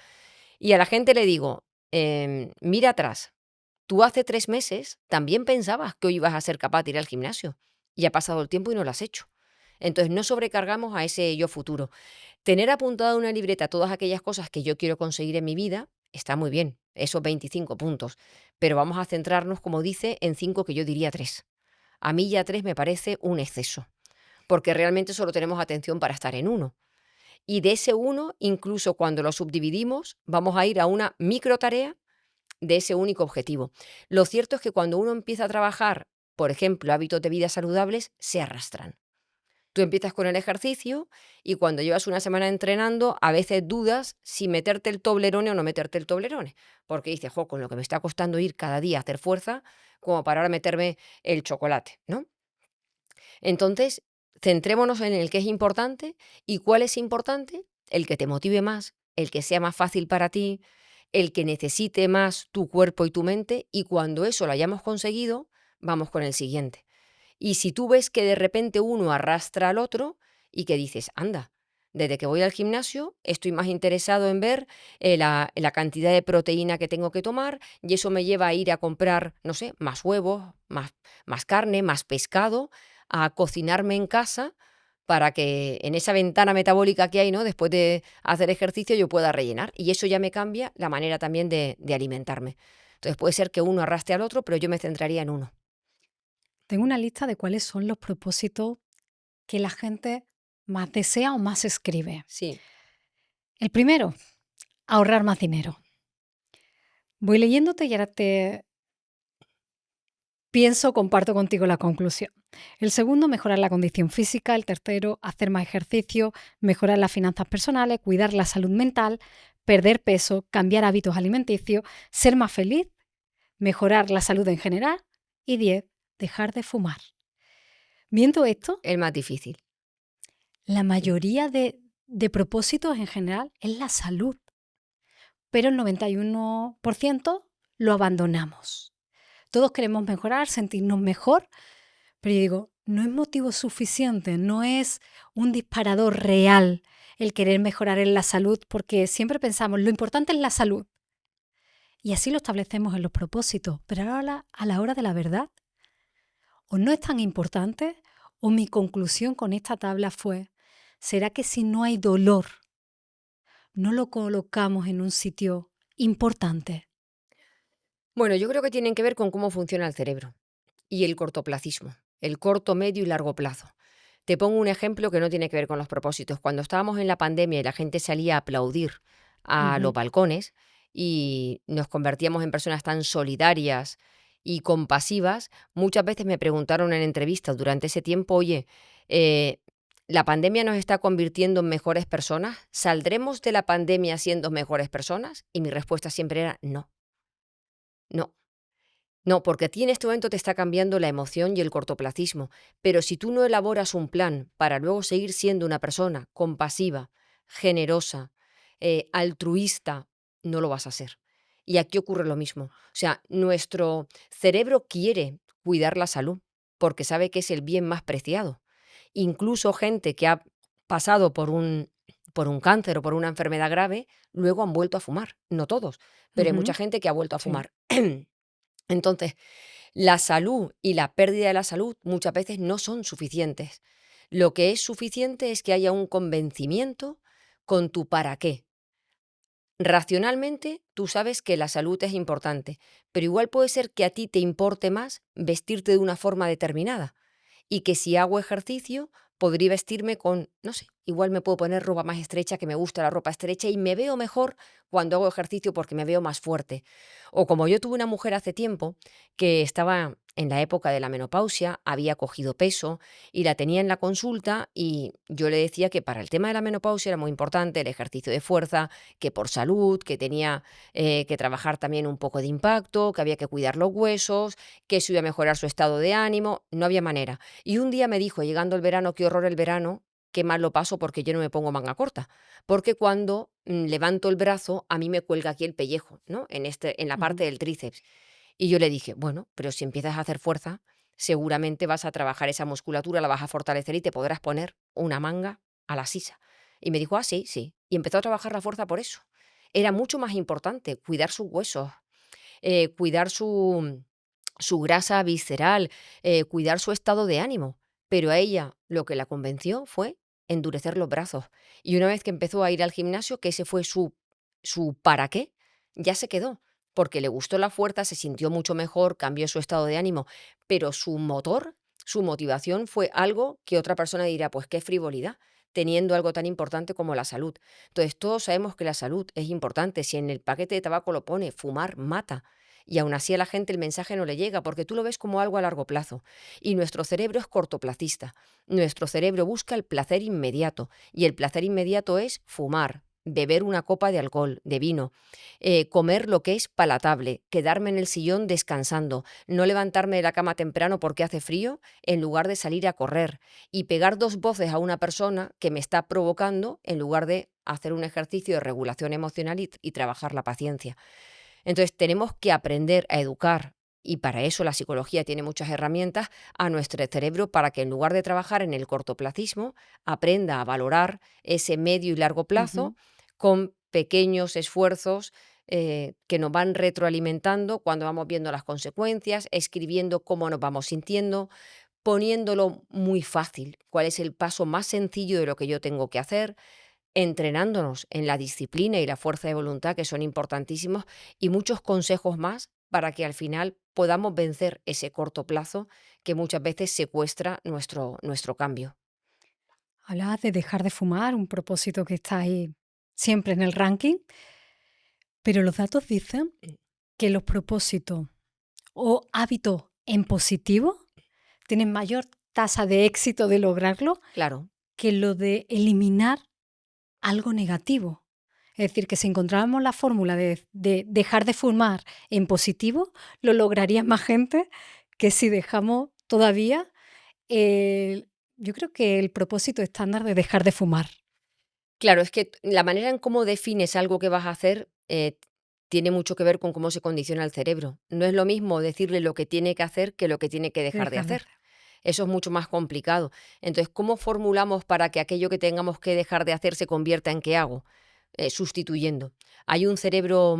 B: Y a la gente le digo, mira atrás, tú hace 3 meses también pensabas que hoy ibas a ser capaz de ir al gimnasio y ha pasado el tiempo y no lo has hecho. Entonces no sobrecargamos a ese yo futuro. Tener apuntado en una libreta todas aquellas cosas que yo quiero conseguir en mi vida está muy bien, esos 25 puntos, pero vamos a centrarnos, como dice, en 5 que yo diría 3. A mí ya 3 me parece un exceso, porque realmente solo tenemos atención para estar en uno. Y de ese uno, incluso cuando lo subdividimos, vamos a ir a una micro tarea de ese único objetivo. Lo cierto es que cuando uno empieza a trabajar, por ejemplo, hábitos de vida saludables, se arrastran. Tú empiezas con el ejercicio y cuando llevas una semana entrenando, a veces dudas si meterte el Toblerone o no meterte el Toblerone, porque dices, jo, con lo que me está costando ir cada día a hacer fuerza, como para ahora meterme el chocolate, ¿no? Entonces, centrémonos en el que es importante y cuál es importante, el que te motive más, el que sea más fácil para ti, el que necesite más tu cuerpo y tu mente, y cuando eso lo hayamos conseguido, vamos con el siguiente. Y si tú ves que de repente uno arrastra al otro y que dices, anda, desde que voy al gimnasio estoy más interesado en ver la cantidad de proteína que tengo que tomar y eso me lleva a ir a comprar, no sé, más huevos, más carne, más pescado, a cocinarme en casa para que en esa ventana metabólica que hay, ¿no?, después de hacer ejercicio yo pueda rellenar. Y eso ya me cambia la manera también de alimentarme. Entonces puede ser que uno arrastre al otro, pero yo me centraría en uno.
A: Tengo una lista de cuáles son los propósitos que la gente más desea o más escribe.
B: Sí.
A: El primero, ahorrar más dinero. Voy leyéndote y ahora te comparto contigo la conclusión. El segundo, mejorar la condición física. El tercero, hacer más ejercicio, mejorar las finanzas personales, cuidar la salud mental, perder peso, cambiar hábitos alimenticios, ser más feliz, mejorar la salud en general. Y 10, dejar de fumar. Viendo esto,
B: El más difícil.
A: la mayoría de propósitos en general es la salud, pero el 91% lo abandonamos. Todos queremos mejorar, sentirnos mejor, pero yo digo, no es motivo suficiente, no es un disparador real el querer mejorar en la salud, porque siempre pensamos, lo importante es la salud. Y así lo establecemos en los propósitos, pero ahora a la hora de la verdad, o no es tan importante, o mi conclusión con esta tabla fue, ¿será que si no hay dolor, no lo colocamos en un sitio importante?
B: Bueno, yo creo que tienen que ver con cómo funciona el cerebro y el cortoplacismo, el corto, medio y largo plazo. Te pongo un ejemplo que no tiene que ver con los propósitos. Cuando estábamos en la pandemia y la gente salía a aplaudir a los
A: Ujú.
B: balcones y nos convertíamos en personas tan solidarias y compasivas, muchas veces me preguntaron en entrevistas durante ese tiempo, oye, ¿la pandemia nos está convirtiendo en mejores personas? ¿Saldremos de la pandemia siendo mejores personas? Y mi respuesta siempre era no, no. No, porque a ti en este momento te está cambiando la emoción y el cortoplacismo, pero si tú no elaboras un plan para luego seguir siendo una persona compasiva, generosa, altruista, no lo vas a ser. Y aquí ocurre lo mismo. O sea, nuestro cerebro quiere cuidar la salud porque sabe que es el bien más preciado. Incluso gente que ha pasado por un cáncer o por una enfermedad grave, luego han vuelto a fumar. No todos, pero hay mucha
A: Ujú.
B: gente que ha vuelto a
A: Sí.
B: fumar. Entonces, la salud y la pérdida de la salud muchas veces no son suficientes. Lo que es suficiente es que haya un convencimiento con tu para qué. Racionalmente, tú sabes que la salud es importante, pero igual puede ser que a ti te importe más vestirte de una forma determinada y que si hago ejercicio podría vestirme con, no sé, igual me puedo poner ropa más estrecha, que me gusta la ropa estrecha y me veo mejor cuando hago ejercicio porque me veo más fuerte. O como yo tuve una mujer hace tiempo que estaba en la época de la menopausia, había cogido peso y la tenía en la consulta y yo le decía que para el tema de la menopausia era muy importante el ejercicio de fuerza, que por salud, que tenía que trabajar también un poco de impacto, que había que cuidar los huesos, que eso iba a mejorar su estado de ánimo, no había manera. Y un día me dijo, llegando el verano, qué horror el verano, qué mal lo paso porque yo no me pongo manga corta. Porque cuando levanto el brazo, a mí me cuelga aquí el pellejo, ¿no? En la parte
A: Ujú.
B: del tríceps. Y yo le dije, bueno, pero si empiezas a hacer fuerza, seguramente vas a trabajar esa musculatura, la vas a fortalecer y te podrás poner una manga a la sisa. Y me dijo, ah, sí, sí. Y empezó a trabajar la fuerza por eso. Era mucho más importante cuidar sus huesos, cuidar su grasa visceral, cuidar su estado de ánimo. Pero a ella lo que la convenció fue endurecer los brazos. Y una vez que empezó a ir al gimnasio, que ese fue su para qué, ya se quedó. Porque le gustó la fuerza, se sintió mucho mejor, cambió su estado de ánimo. Pero su motor, su motivación fue algo que otra persona dirá, pues qué frivolidad, teniendo algo tan importante como la salud. Entonces, todos sabemos que la salud es importante. Si en el paquete de tabaco lo pone, fumar mata. Y aún así a la gente el mensaje no le llega porque tú lo ves como algo a largo plazo. Y nuestro cerebro es cortoplacista. Nuestro cerebro busca el placer inmediato. Y el placer inmediato es fumar, beber una copa de alcohol, de vino, comer lo que es palatable, quedarme en el sillón descansando, no levantarme de la cama temprano porque hace frío, en lugar de salir a correr, y pegar dos voces a una persona que me está provocando en lugar de hacer un ejercicio de regulación emocional y trabajar la paciencia. Entonces tenemos que aprender a educar, y para eso la psicología tiene muchas herramientas, a nuestro cerebro para que en lugar de trabajar en el cortoplacismo, aprenda a valorar ese medio y largo plazo
A: Ujú.
B: con pequeños esfuerzos que nos van retroalimentando cuando vamos viendo las consecuencias, escribiendo cómo nos vamos sintiendo, poniéndolo muy fácil, cuál es el paso más sencillo de lo que yo tengo que hacer, entrenándonos en la disciplina y la fuerza de voluntad, que son importantísimos, y muchos consejos más para que al final podamos vencer ese corto plazo que muchas veces secuestra nuestro cambio.
A: Hablabas de dejar de fumar, un propósito que está ahí siempre en el ranking, pero los datos dicen que los propósitos o hábitos en positivo tienen mayor tasa de éxito de lograrlo
B: Claro,
A: que lo de eliminar algo negativo. Es decir, que si encontráramos la fórmula de dejar de fumar en positivo, lo lograría más gente que si dejamos todavía yo creo que el propósito estándar de dejar de fumar.
B: claro, es que la manera en cómo defines algo que vas a hacer tiene mucho que ver con cómo se condiciona el cerebro. No es lo mismo decirle lo que tiene que hacer que lo que tiene que
A: Que
B: dejar de
A: dejar de
B: hacer.
A: hacer.
B: Eso es mucho más complicado. Entonces, ¿cómo formulamos para que aquello que tengamos que dejar de hacer se convierta en qué hago? Sustituyendo. Hay un libro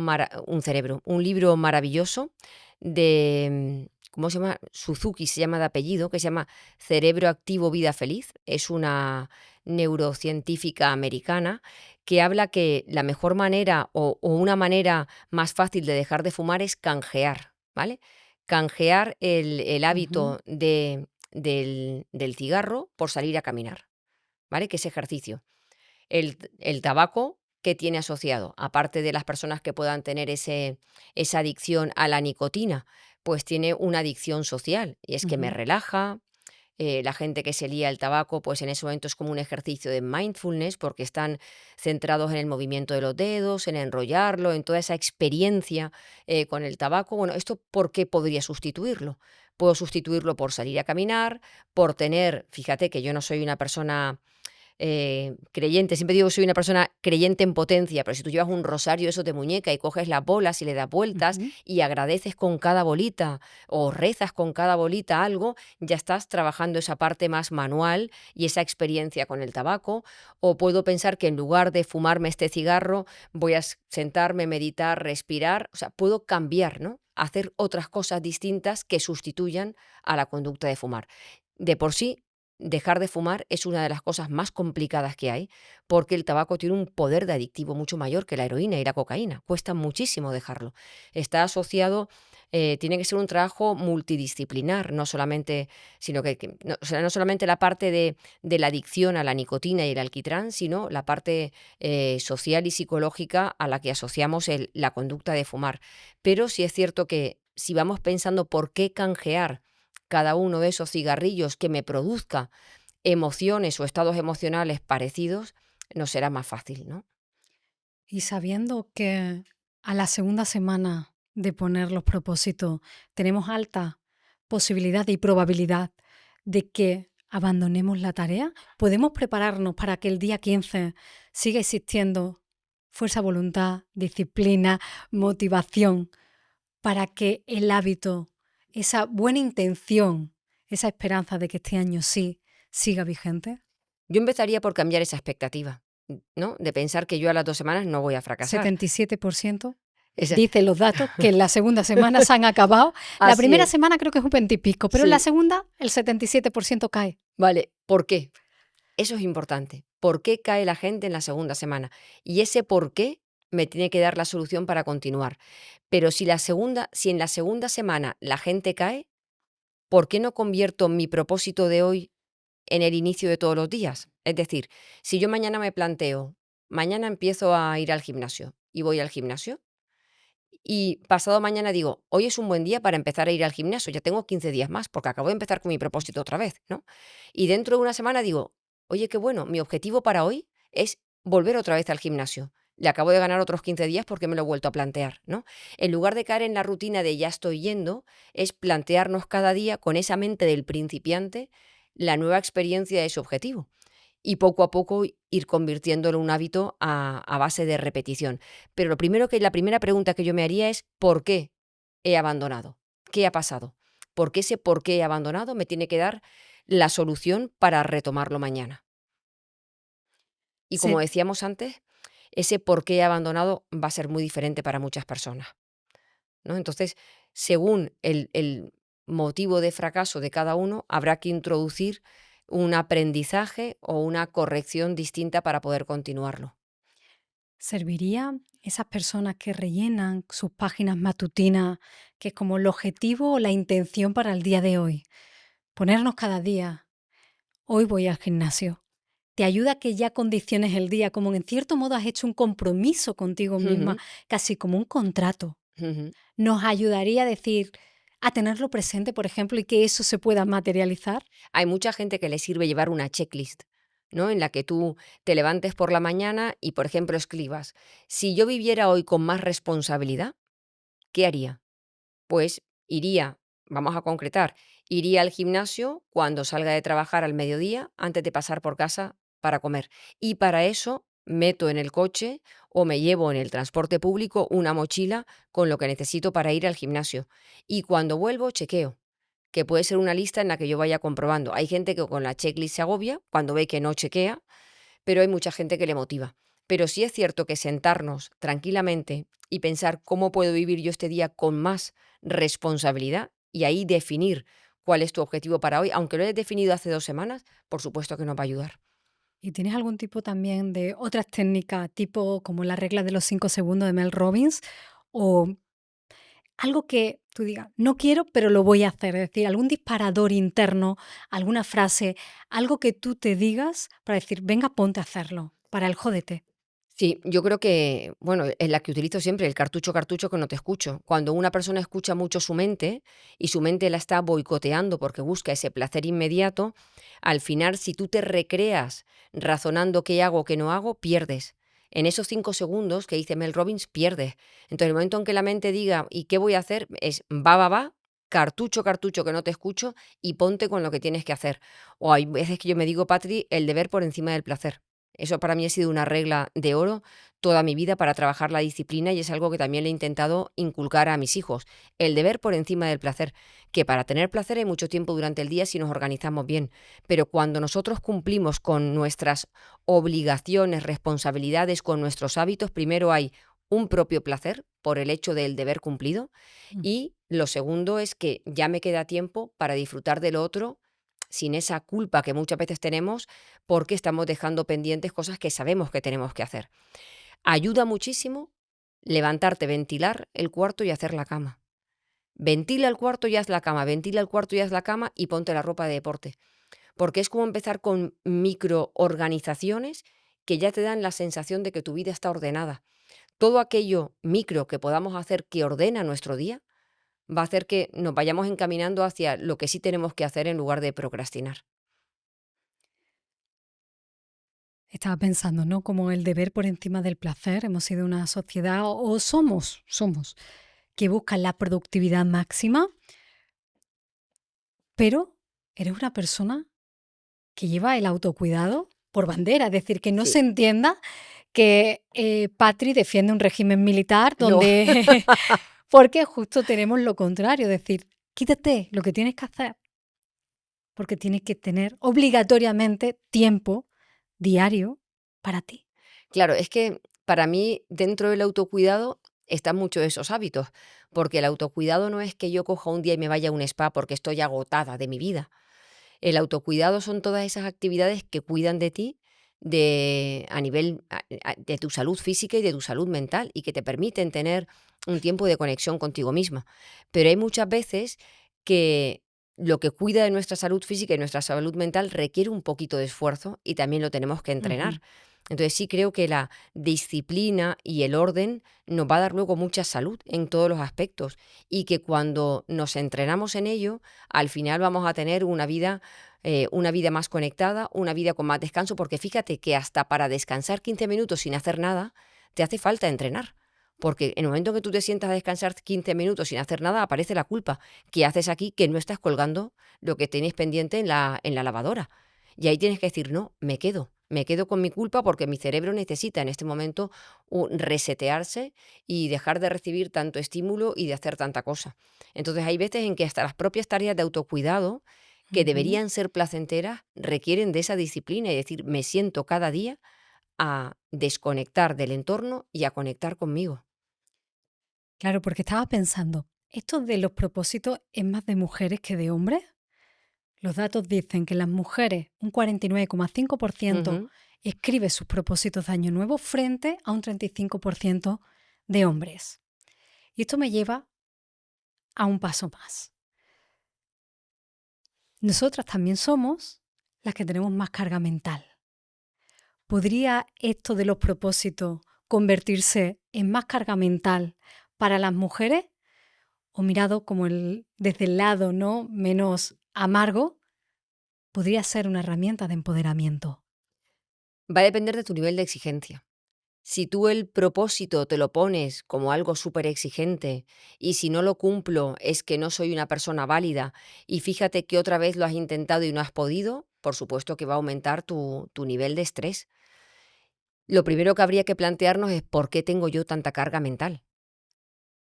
B: maravilloso de, ¿cómo se llama? Suzuki se llama de apellido, que se llama Cerebro Activo, Vida Feliz. Es una neurocientífica americana que habla que la mejor manera o una manera más fácil de dejar de fumar es canjear, ¿vale? Canjear el
A: Ujú.
B: hábito del cigarro por salir a caminar, ¿vale? Que es ejercicio. El tabaco, ¿qué tiene asociado? Aparte de las personas que puedan tener esa adicción a la nicotina, pues tiene una adicción social, y es que me
A: Ujú.
B: relaja. La gente que se lía el tabaco, pues en ese momento es como un ejercicio de mindfulness, porque están centrados en el movimiento de los dedos, en enrollarlo, en toda esa experiencia con el tabaco. Bueno, ¿esto por qué podría sustituirlo? Puedo sustituirlo por salir a caminar, por tener, fíjate que yo no soy una persona creyente, siempre digo que soy una persona creyente en potencia, pero si tú llevas un rosario eso de muñeca y coges las bolas y le das vueltas
A: Ujú.
B: y agradeces con cada bolita o rezas con cada bolita algo, ya estás trabajando esa parte más manual y esa experiencia con el tabaco. O puedo pensar que en lugar de fumarme este cigarro, voy a sentarme, meditar, respirar, o sea, puedo cambiar, ¿no? Hacer otras cosas distintas que sustituyan a la conducta de fumar. De por sí, dejar de fumar es una de las cosas más complicadas que hay, porque el tabaco tiene un poder de adictivo mucho mayor que la heroína y la cocaína. Cuesta muchísimo dejarlo. Está asociado, tiene que ser un trabajo multidisciplinar, no solamente, sino no, o sea, no solamente la parte de la adicción a la nicotina y el alquitrán, sino la parte social y psicológica a la que asociamos la conducta de fumar. Pero sí es cierto que si vamos pensando por qué canjear cada uno de esos cigarrillos que me produzca emociones o estados emocionales parecidos, nos será más fácil, ¿no?
A: Y sabiendo que a la segunda semana de poner los propósitos tenemos alta posibilidad y probabilidad de que abandonemos la tarea? ¿Podemos prepararnos para que el día 15 siga existiendo fuerza, voluntad, disciplina, motivación, para que el hábito, esa buena intención, esa esperanza de que este año sí siga vigente?
B: Yo empezaría por cambiar esa expectativa, ¿no? De pensar que yo a las 2 semanas no voy a fracasar.
A: 77%.
B: Esa-
A: Dicen los datos que en la segunda semana se han acabado. La
B: Así
A: primera
B: es.
A: semana creo que es un 20 y pico, pero en la
B: Sí.
A: segunda el 77% cae.
B: Vale, ¿por qué? Eso es importante. ¿Por qué cae la gente en la segunda semana? Y ese por qué me tiene que dar la solución para continuar. Pero si en la segunda semana la gente cae, ¿por qué no convierto mi propósito de hoy en el inicio de todos los días? Es decir, si yo mañana me planteo, mañana empiezo a ir al gimnasio y voy al gimnasio, y pasado mañana digo, hoy es un buen día para empezar a ir al gimnasio, ya tengo 15 días más, porque acabo de empezar con mi propósito otra vez, ¿no? Y dentro de una semana digo, oye, qué bueno, mi objetivo para hoy es volver otra vez al gimnasio. Le acabo de ganar otros 15 días porque me lo he vuelto a plantear, ¿no? En lugar de caer en la rutina de ya estoy yendo, es plantearnos cada día con esa mente del principiante la nueva experiencia de su objetivo y poco a poco ir convirtiéndolo en un hábito a base de repetición. Pero la primera pregunta que yo me haría es ¿por qué he abandonado? ¿Qué ha pasado? Porque ese por qué he abandonado me tiene que dar la solución para retomarlo mañana. Y como
A: Se-
B: decíamos antes, ese por qué he abandonado va a ser muy diferente para muchas personas, ¿no? Entonces, según el motivo de fracaso de cada uno, habrá que introducir un aprendizaje o una corrección distinta para poder continuarlo.
A: ¿Serviría esas personas que rellenan sus páginas matutinas, que es como el objetivo o la intención para el día de hoy? Ponernos cada día, hoy voy al gimnasio. Te ayuda a que ya condiciones el día, como en cierto modo has hecho un compromiso contigo misma,
B: Ujú,
A: casi como un contrato.
B: ujú.
A: Nos ayudaría a decir, a tenerlo presente, por ejemplo, y que eso se pueda materializar.
B: Hay mucha gente que le sirve llevar una checklist, ¿no? En la que tú te levantes por la mañana y, por ejemplo, escribas, si yo viviera hoy con más responsabilidad, ¿qué haría? Pues iría, vamos a concretar, iría al gimnasio cuando salga de trabajar al mediodía antes de pasar por casa para comer. Y para eso meto en el coche o me llevo en el transporte público una mochila con lo que necesito para ir al gimnasio. Y cuando vuelvo, chequeo, que puede ser una lista en la que yo vaya comprobando. Hay gente que con la checklist se agobia cuando ve que no chequea, pero hay mucha gente que le motiva. Pero sí es cierto que sentarnos tranquilamente y pensar cómo puedo vivir yo este día con más responsabilidad y ahí definir cuál es tu objetivo para hoy, aunque lo hayas definido hace 2 semanas, por supuesto que nos va a ayudar.
A: ¿Y tienes algún tipo también de otras técnicas, tipo como la regla de los 5 segundos de Mel Robbins? O algo que tú digas, no quiero, pero lo voy a hacer. Es decir, algún disparador interno, alguna frase, algo que tú te digas para decir, venga, ponte a hacerlo, para el jódete.
B: Sí, yo creo que, bueno, es la que utilizo siempre, el cartucho, cartucho que no te escucho. Cuando una persona escucha mucho su mente y su mente la está boicoteando porque busca ese placer inmediato, al final, si tú te recreas razonando qué hago, qué no hago, pierdes. En esos 5 segundos que dice Mel Robbins, pierdes. Entonces, el momento en que la mente diga, ¿y qué voy a hacer? Es va, cartucho, cartucho que no te escucho y ponte con lo que tienes que hacer. O hay veces que yo me digo, Patri, el deber por encima del placer. Eso para mí ha sido una regla de oro toda mi vida para trabajar la disciplina y es algo que también le he intentado inculcar a mis hijos. El deber por encima del placer, que para tener placer hay mucho tiempo durante el día si nos organizamos bien, pero cuando nosotros cumplimos con nuestras obligaciones, responsabilidades, con nuestros hábitos, primero hay un propio placer por el hecho del deber cumplido
A: Mm.
B: y lo segundo es que ya me queda tiempo para disfrutar de lo otro sin esa culpa que muchas veces tenemos porque estamos dejando pendientes cosas que sabemos que tenemos que hacer. Ayuda muchísimo levantarte, ventilar el cuarto y hacer la cama. Ventila el cuarto y haz la cama, ventila el cuarto y haz la cama y ponte la ropa de deporte. Porque es como empezar con microorganizaciones que ya te dan la sensación de que tu vida está ordenada. Todo aquello micro que podamos hacer que ordena nuestro día va a hacer que nos vayamos encaminando hacia lo que sí tenemos que hacer en lugar de procrastinar.
A: Estaba pensando, ¿no? Como el deber por encima del placer. Hemos sido una sociedad, o somos, que buscan la productividad máxima, pero eres una persona que lleva el autocuidado por bandera, es decir, que no
B: Sí.
A: se entienda que Patri defiende un régimen militar
B: No.
A: donde... porque justo tenemos lo contrario, es decir, quítate lo que tienes que hacer, porque tienes que tener obligatoriamente tiempo diario para ti.
B: Claro, es que para mí dentro del autocuidado están muchos esos hábitos, porque el autocuidado no es que yo coja un día y me vaya a un spa porque estoy agotada de mi vida. El autocuidado son todas esas actividades que cuidan de ti a nivel de tu salud física y de tu salud mental y que te permiten tener un tiempo de conexión contigo misma. Pero hay muchas veces que lo que cuida de nuestra salud física y nuestra salud mental requiere un poquito de esfuerzo y también lo tenemos que entrenar.
A: Ujú.
B: Entonces sí creo que la disciplina y el orden nos va a dar luego mucha salud en todos los aspectos y que cuando nos entrenamos en ello, al final vamos a tener una vida más conectada, una vida con más descanso, porque fíjate que hasta para descansar 15 minutos sin hacer nada, te hace falta entrenar. Porque en el momento que tú te sientas a descansar 15 minutos sin hacer nada, aparece la culpa. ¿Qué haces aquí que no estás colgando lo que tenéis pendiente en la lavadora? Y ahí tienes que decir, no, me quedo con mi culpa porque mi cerebro necesita en este momento resetearse y dejar de recibir tanto estímulo y de hacer tanta cosa. Entonces hay veces en que hasta las propias tareas de autocuidado que
A: Ujú.
B: deberían ser placenteras, requieren de esa disciplina y decir, me siento cada día a desconectar del entorno y a conectar conmigo.
A: Claro, porque estaba pensando, ¿esto de los propósitos es más de mujeres que de hombres? Los datos dicen que las mujeres, un 49,5%
B: Ujú.
A: escribe sus propósitos de año nuevo frente a un 35% de hombres. Y esto me lleva a un paso más. Nosotras también somos las que tenemos más carga mental. ¿Podría esto de los propósitos convertirse en más carga mental para las mujeres? O mirado como desde el lado, ¿no?, menos amargo, podría ser una herramienta de empoderamiento.
B: Va a depender de tu nivel de exigencia. Si tú el propósito te lo pones como algo súper exigente y si no lo cumplo es que no soy una persona válida y fíjate que otra vez lo has intentado y no has podido, por supuesto que va a aumentar tu nivel de estrés. Lo primero que habría que plantearnos es por qué tengo yo tanta carga mental.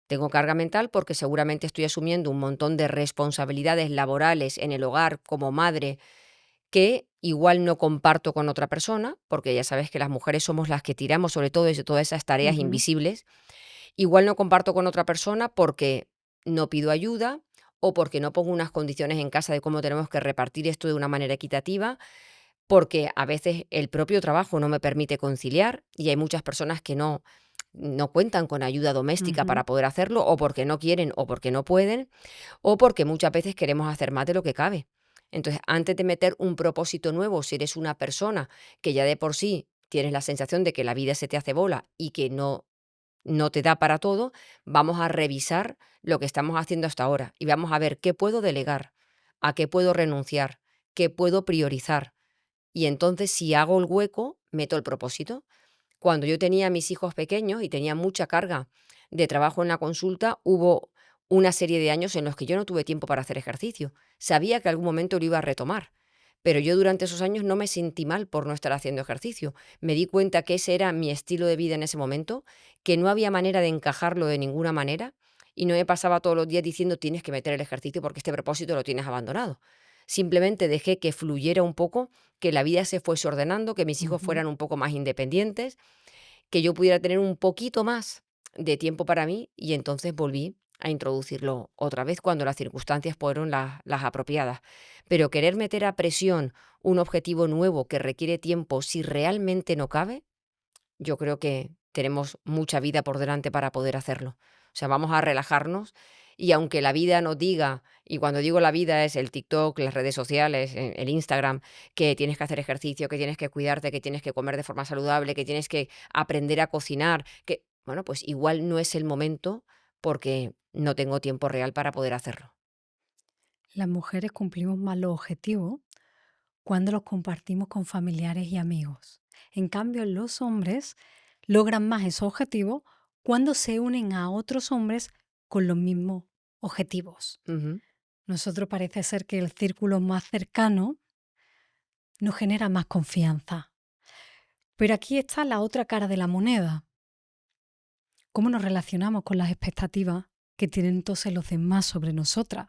B: Tengo carga mental porque seguramente estoy asumiendo un montón de responsabilidades laborales en el hogar como madre que igual no comparto con otra persona, porque ya sabes que las mujeres somos las que tiramos sobre todo de todas esas tareas
A: Ujú.
B: invisibles. Igual no comparto con otra persona porque no pido ayuda o porque no pongo unas condiciones en casa de cómo tenemos que repartir esto de una manera equitativa, porque a veces el propio trabajo no me permite conciliar y hay muchas personas que no cuentan con ayuda doméstica
A: Ujú.
B: para poder hacerlo, o porque no quieren, o porque no pueden, o porque muchas veces queremos hacer más de lo que cabe. Entonces, antes de meter un propósito nuevo, si eres una persona que ya de por sí tienes la sensación de que la vida se te hace bola y que no te da para todo, vamos a revisar lo que estamos haciendo hasta ahora y vamos a ver qué puedo delegar, a qué puedo renunciar, qué puedo priorizar. Y entonces, si hago el hueco, meto el propósito. Cuando yo tenía a mis hijos pequeños y tenía mucha carga de trabajo en la consulta, hubo una serie de años en los que yo no tuve tiempo para hacer ejercicio. Sabía que algún momento lo iba a retomar, pero yo durante esos años no me sentí mal por no estar haciendo ejercicio. Me di cuenta que ese era mi estilo de vida en ese momento, que no había manera de encajarlo de ninguna manera y no me pasaba todos los días diciendo tienes que meter el ejercicio porque este propósito lo tienes abandonado. Simplemente dejé que fluyera un poco, que la vida se fuese ordenando, que mis hijos
A: Ujú.
B: fueran un poco más independientes, que yo pudiera tener un poquito más de tiempo para mí y entonces volví a introducirlo otra vez cuando las circunstancias fueron las apropiadas. Pero querer meter a presión un objetivo nuevo que requiere tiempo si realmente no cabe, yo creo que tenemos mucha vida por delante para poder hacerlo. O sea, vamos a relajarnos y aunque la vida nos diga, y cuando digo la vida es el TikTok, las redes sociales, el Instagram, que tienes que hacer ejercicio, que tienes que cuidarte, que tienes que comer de forma saludable, que tienes que aprender a cocinar, que, bueno, pues igual no es el momento porque no tengo tiempo real para poder hacerlo.
A: Las mujeres cumplimos más los objetivos cuando los compartimos con familiares y amigos. En cambio, los hombres logran más esos objetivos cuando se unen a otros hombres con los mismos objetivos.
B: Ujú.
A: Nosotros parece ser que el círculo más cercano nos genera más confianza. Pero aquí está la otra cara de la moneda. ¿Cómo nos relacionamos con las expectativas que tienen entonces los demás sobre nosotras?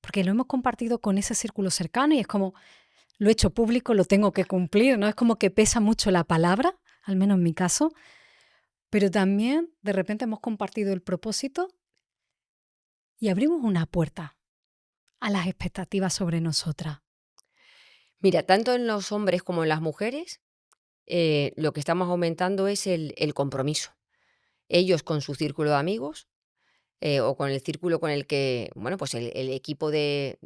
A: Porque lo hemos compartido con ese círculo cercano y es como, lo he hecho público, lo tengo que cumplir, ¿no? Es como que pesa mucho la palabra, al menos en mi caso, pero también de repente hemos compartido el propósito y abrimos una puerta a las expectativas sobre nosotras.
B: Mira, tanto en los hombres como en las mujeres, lo que estamos aumentando es el compromiso. Ellos con su círculo de amigos, o con el círculo con el que, bueno, pues el equipo de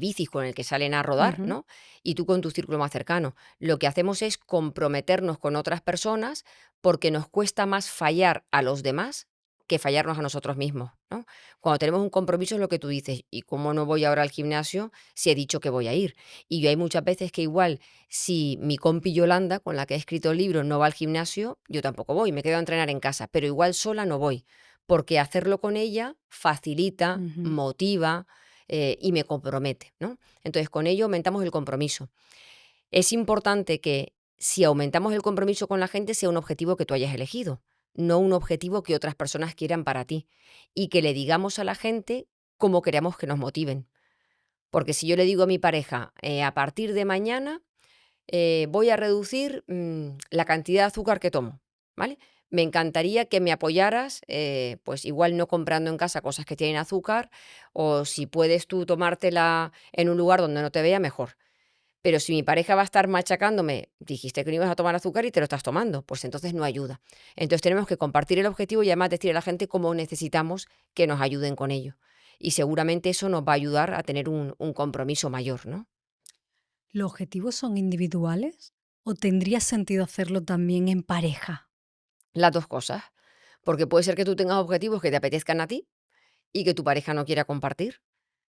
B: bicis con el que salen a rodar,
A: Ujú.
B: ¿no? Y tú con tu círculo más cercano. Lo que hacemos es comprometernos con otras personas porque nos cuesta más fallar a los demás que fallarnos a nosotros mismos, ¿no? Cuando tenemos un compromiso es lo que tú dices, ¿y cómo no voy ahora al gimnasio si he dicho que voy a ir? Y yo hay muchas veces que igual si mi compi Yolanda, con la que he escrito el libro, no va al gimnasio, yo tampoco voy, me quedo a entrenar en casa, pero igual sola no voy porque hacerlo con ella facilita,
A: Ujú.
B: motiva, y me compromete, ¿no? Entonces, con ello aumentamos el compromiso. Es importante que si aumentamos el compromiso con la gente sea un objetivo que tú hayas elegido, no un objetivo que otras personas quieran para ti. Y que le digamos a la gente cómo queremos que nos motiven. Porque si yo le digo a mi pareja, a partir de mañana voy a reducir la cantidad de azúcar que tomo, ¿vale? Me encantaría que me apoyaras, pues igual no comprando en casa cosas que tienen azúcar, o si puedes tú tomártela en un lugar donde no te vea, mejor. Pero si mi pareja va a estar machacándome, dijiste que no ibas a tomar azúcar y te lo estás tomando, pues entonces no ayuda. Entonces tenemos que compartir el objetivo y además decir a la gente cómo necesitamos que nos ayuden con ello. Y seguramente eso nos va a ayudar a tener un compromiso mayor, ¿no?
A: ¿Los objetivos son individuales o tendría sentido hacerlo también en pareja?
B: Las dos cosas. Porque puede ser que tú tengas objetivos que te apetezcan a ti y que tu pareja no quiera compartir,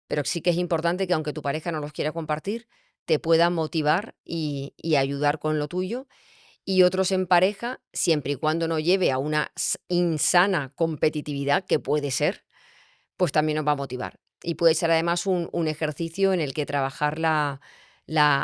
B: pero sí que es importante que aunque tu pareja no los quiera compartir, te pueda motivar y ayudar con lo tuyo. Y otros en pareja, siempre y cuando no lleve a una insana competitividad, que puede ser, pues también nos va a motivar. Y puede ser además un ejercicio en el que trabajar la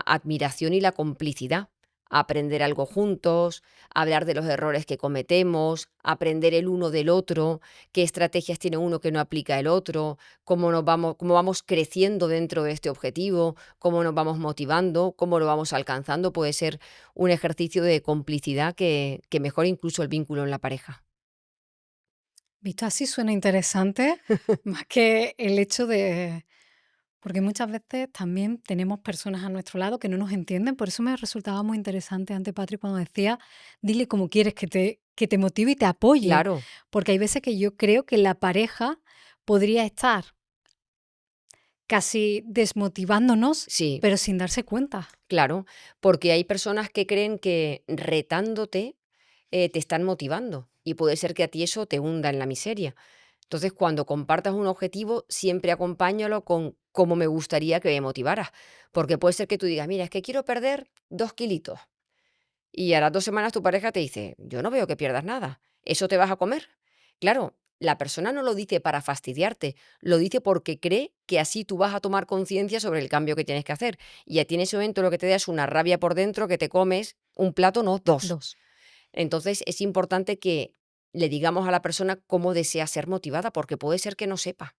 B: admiración y la complicidad. Aprender algo juntos, hablar de los errores que cometemos, aprender el uno del otro, qué estrategias tiene uno que no aplica el otro, cómo vamos creciendo dentro de este objetivo, cómo nos vamos motivando, cómo lo vamos alcanzando. Puede ser un ejercicio de complicidad que mejora incluso el vínculo en la pareja.
A: Visto así suena interesante, más que el hecho de... Porque muchas veces también tenemos personas a nuestro lado que no nos entienden, por eso me resultaba muy interesante antes, Patri, cuando decía, dile cómo quieres que te motive y te apoye,
B: Claro,
A: porque hay veces que yo creo que la pareja podría estar casi desmotivándonos,
B: sí.
A: pero sin darse cuenta.
B: Claro, porque hay personas que creen que retándote te están motivando y puede ser que a ti eso te hunda en la miseria. Entonces, cuando compartas un objetivo, siempre acompáñalo con cómo me gustaría que me motivaras. Porque puede ser que tú digas, mira, es que quiero perder 2 kilitos. Y a las 2 semanas tu pareja te dice, yo no veo que pierdas nada. ¿Eso te vas a comer? Claro, la persona no lo dice para fastidiarte, lo dice porque cree que así tú vas a tomar conciencia sobre el cambio que tienes que hacer. Y a ti en ese momento lo que te da es una rabia por dentro que te comes un plato, no dos.
A: Dos.
B: Entonces es importante que le digamos a la persona cómo desea ser motivada, porque puede ser que no sepa.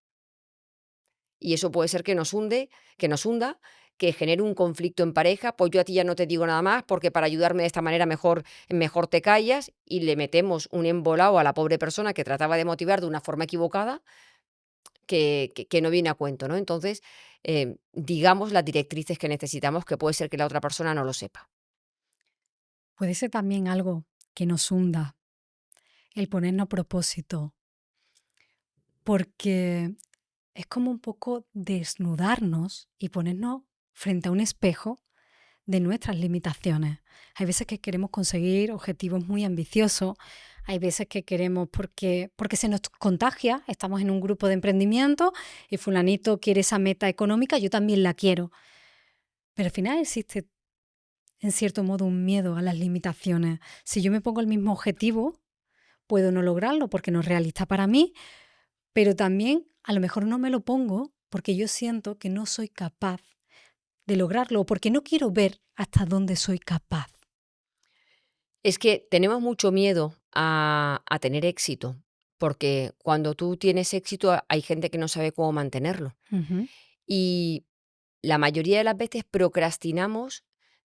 B: Y eso puede ser que nos hunda, que genere un conflicto en pareja, pues yo a ti ya no te digo nada más, porque para ayudarme de esta manera mejor te callas, y le metemos un embolado a la pobre persona que trataba de motivar de una forma equivocada, que no viene a cuento, ¿no? Entonces, digamos las directrices que necesitamos, que puede ser que la otra persona no lo sepa.
A: Puede ser también algo que nos hunda, el ponernos propósito, porque es como un poco desnudarnos y ponernos frente a un espejo de nuestras limitaciones. Hay veces que queremos conseguir objetivos muy ambiciosos, hay veces que queremos porque se nos contagia, estamos en un grupo de emprendimiento y fulanito quiere esa meta económica, yo también la quiero. Pero al final existe en cierto modo un miedo a las limitaciones. Si yo me pongo el mismo objetivo, puedo no lograrlo porque no es realista para mí, pero también a lo mejor no me lo pongo porque yo siento que no soy capaz de lograrlo o porque no quiero ver hasta dónde soy capaz?
B: Es que tenemos mucho miedo a tener éxito, porque cuando tú tienes éxito hay gente que no sabe cómo mantenerlo.
A: Ujú,
B: Y la mayoría de las veces procrastinamos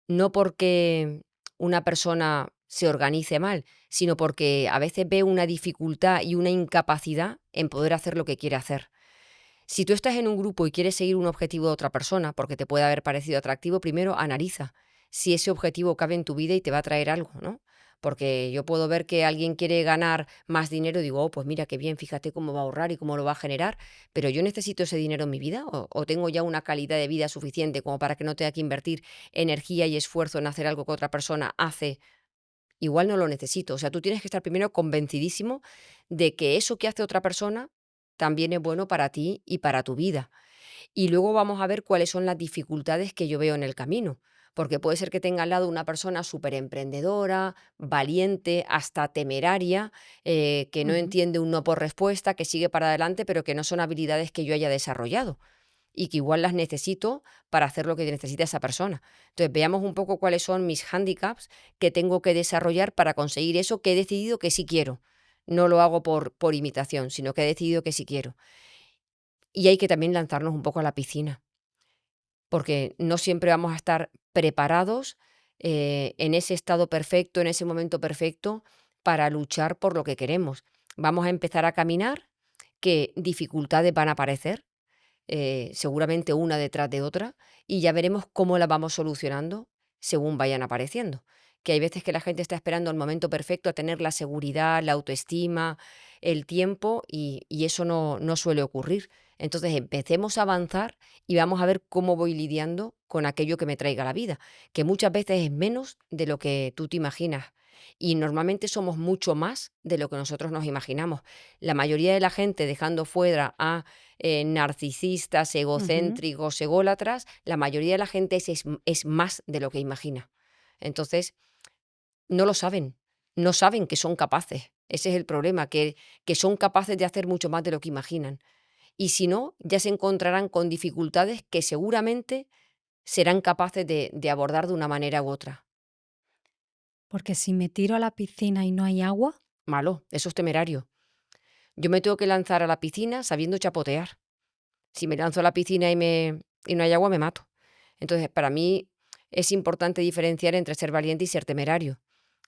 B: no porque una persona se organice mal, sino porque a veces ve una dificultad y una incapacidad en poder hacer lo que quiere hacer. Si tú estás en un grupo y quieres seguir un objetivo de otra persona porque te puede haber parecido atractivo, primero analiza si ese objetivo cabe en tu vida y te va a traer algo, ¿no? Porque yo puedo ver que alguien quiere ganar más dinero y digo, oh, pues mira qué bien, fíjate cómo va a ahorrar y cómo lo va a generar, pero yo necesito ese dinero en mi vida o tengo ya una calidad de vida suficiente como para que no tenga que invertir energía y esfuerzo en hacer algo que otra persona hace. Igual no lo necesito. O sea, tú tienes que estar primero convencidísimo de que eso que hace otra persona también es bueno para ti y para tu vida. Y luego vamos a ver cuáles son las dificultades que yo veo en el camino. Porque puede ser que tenga al lado una persona súper emprendedora, valiente, hasta temeraria, que no
A: ujú.
B: entiende un no por respuesta, que sigue para adelante, pero que no son habilidades que yo haya desarrollado y que igual las necesito para hacer lo que necesita esa persona. Entonces, veamos un poco cuáles son mis handicaps que tengo que desarrollar para conseguir eso que he decidido que sí quiero. No lo hago por imitación, sino que he decidido que sí quiero. Y hay que también lanzarnos un poco a la piscina, porque no siempre vamos a estar preparados en ese estado perfecto, en ese momento perfecto, para luchar por lo que queremos. Vamos a empezar a caminar, que dificultades van a aparecer, seguramente una detrás de otra, y ya veremos cómo la vamos solucionando según vayan apareciendo. Que hay veces que la gente está esperando el momento perfecto a tener la seguridad, la autoestima, el tiempo, y eso no suele ocurrir. Entonces empecemos a avanzar y vamos a ver cómo voy lidiando con aquello que me traiga la vida, que muchas veces es menos de lo que tú te imaginas. Y normalmente somos mucho más de lo que nosotros nos imaginamos. La mayoría de la gente, dejando fuera a narcisistas,
A: Ujú.
B: egocéntricos, ególatras, la mayoría de la gente es más de lo que imagina. Entonces, no lo saben, no saben que son capaces. Ese es el problema, que son capaces de hacer mucho más de lo que imaginan. Y si no, ya se encontrarán con dificultades que seguramente serán capaces de abordar de una manera u otra.
A: Porque si me tiro a la piscina y no hay agua,
B: Malo, eso es temerario. Yo me tengo que lanzar a la piscina sabiendo chapotear. Si me lanzo a la piscina y no hay agua, me mato. Entonces, para mí es importante diferenciar entre ser valiente y ser temerario.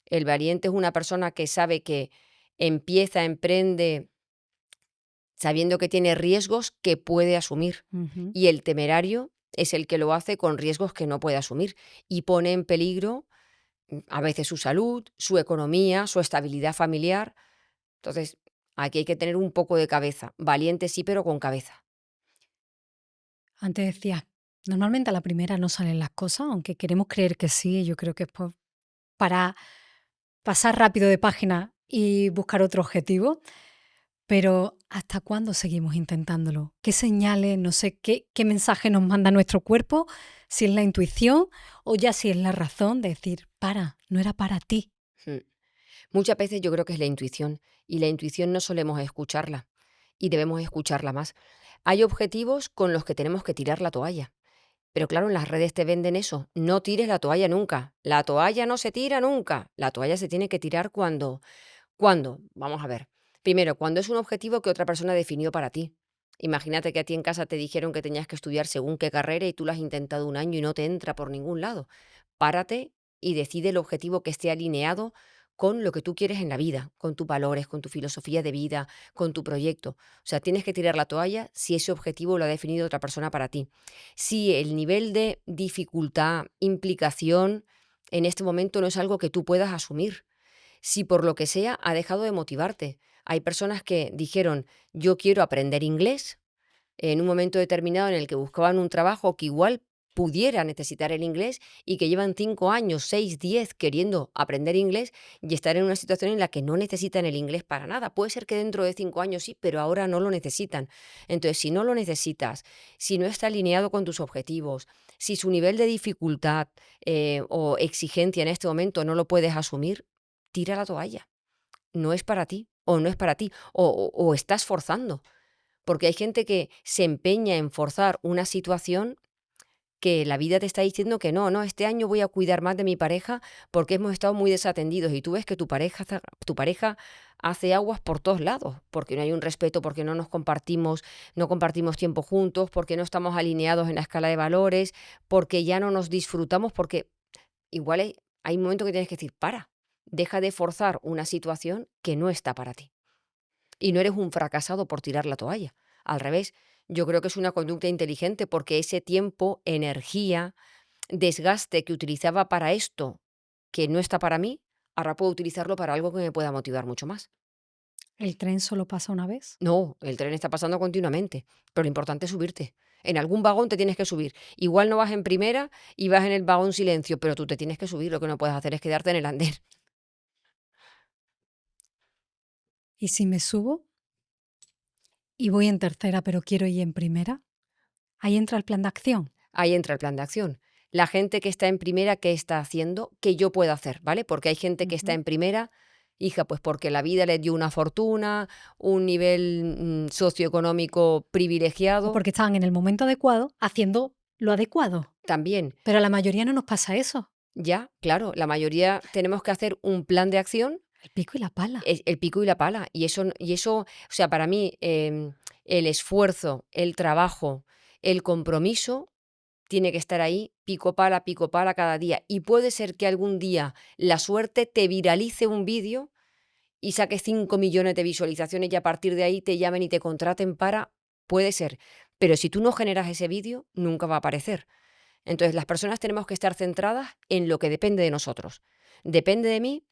B: El valiente es una persona que sabe que empieza, emprende, sabiendo que tiene riesgos que puede asumir.
A: ujú,
B: Y el temerario es el que lo hace con riesgos que no puede asumir y pone en peligro a veces su salud, su economía, su estabilidad familiar. Entonces, aquí hay que tener un poco de cabeza. Valiente sí, pero con cabeza.
A: antes decías, normalmente a la primera no salen las cosas, aunque queremos creer que sí, yo creo que es para pasar rápido de página y buscar otro objetivo, pero ¿hasta cuándo seguimos intentándolo? ¿Qué señales, no sé, qué mensaje nos manda nuestro cuerpo? Si es la intuición o ya si es la razón de decir, para, no era para ti.
B: Mm. Muchas veces yo creo que es la intuición y la intuición no solemos escucharla y debemos escucharla más. Hay objetivos con los que tenemos que tirar la toalla, pero claro, en las redes te venden eso. No tires la toalla nunca. La toalla no se tira nunca. La toalla se tiene que tirar cuando, vamos a ver. Primero, cuando es un objetivo que otra persona definió para ti. Imagínate que a ti en casa te dijeron que tenías que estudiar según qué carrera y tú lo has intentado un año y no te entra por ningún lado. Párate y decide el objetivo que esté alineado con lo que tú quieres en la vida, con tus valores, con tu filosofía de vida, con tu proyecto. O sea, tienes que tirar la toalla si ese objetivo lo ha definido otra persona para ti. Si el nivel de dificultad, implicación en este momento no es algo que tú puedas asumir, si por lo que sea ha dejado de motivarte. Hay personas que dijeron, yo quiero aprender inglés en un momento determinado en el que buscaban un trabajo que igual pudiera necesitar el inglés y que llevan 5 años, 6, 10 queriendo aprender inglés y estar en una situación en la que no necesitan el inglés para nada. Puede ser que dentro de 5 años sí, pero ahora no lo necesitan. Entonces, si no lo necesitas, si no está alineado con tus objetivos, si su nivel de dificultad o exigencia en este momento no lo puedes asumir, tira la toalla. No es para ti, o no es para ti, o estás forzando. Porque hay gente que se empeña en forzar una situación que la vida te está diciendo que no, este año voy a cuidar más de mi pareja porque hemos estado muy desatendidos y tú ves que tu pareja hace aguas por todos lados, porque no hay un respeto, porque no compartimos tiempo juntos, porque no estamos alineados en la escala de valores, porque ya no nos disfrutamos, porque igual hay un momento que tienes que decir, deja de forzar una situación que no está para ti. Y no eres un fracasado por tirar la toalla. Al revés, yo creo que es una conducta inteligente porque ese tiempo, energía, desgaste que utilizaba para esto que no está para mí, ahora puedo utilizarlo para algo que me pueda motivar mucho más.
A: ¿El tren solo pasa una vez?
B: No, el tren está pasando continuamente, pero lo importante es subirte. En algún vagón te tienes que subir. Igual no vas en primera y vas en el vagón silencio, pero tú te tienes que subir. Lo que no puedes hacer es quedarte en el andén.
A: ¿Y si me subo y voy en tercera, pero quiero ir en primera? Ahí entra el plan de acción.
B: Ahí entra el plan de acción. La gente que está en primera, ¿qué está haciendo? Que yo pueda hacer, ¿vale? Porque hay gente que está en primera, hija, pues porque la vida le dio una fortuna, un nivel socioeconómico
A: O
B: privilegiado.
A: porque estaban en el momento adecuado haciendo lo adecuado.
B: También,
A: Pero a la mayoría no nos pasa eso.
B: ya, claro, la mayoría tenemos que hacer un plan de acción,
A: El pico y la pala.
B: el pico y la pala. Y eso, o sea, para mí, el esfuerzo, el trabajo, el compromiso tiene que estar ahí pico pala cada día. Y puede ser que algún día la suerte te viralice un vídeo y saque 5 millones de visualizaciones y a partir de ahí te llamen y te contraten para... Puede ser. Pero si tú no generas ese vídeo, nunca va a aparecer. Entonces, las personas tenemos que estar centradas en lo que depende de nosotros. Depende de mí,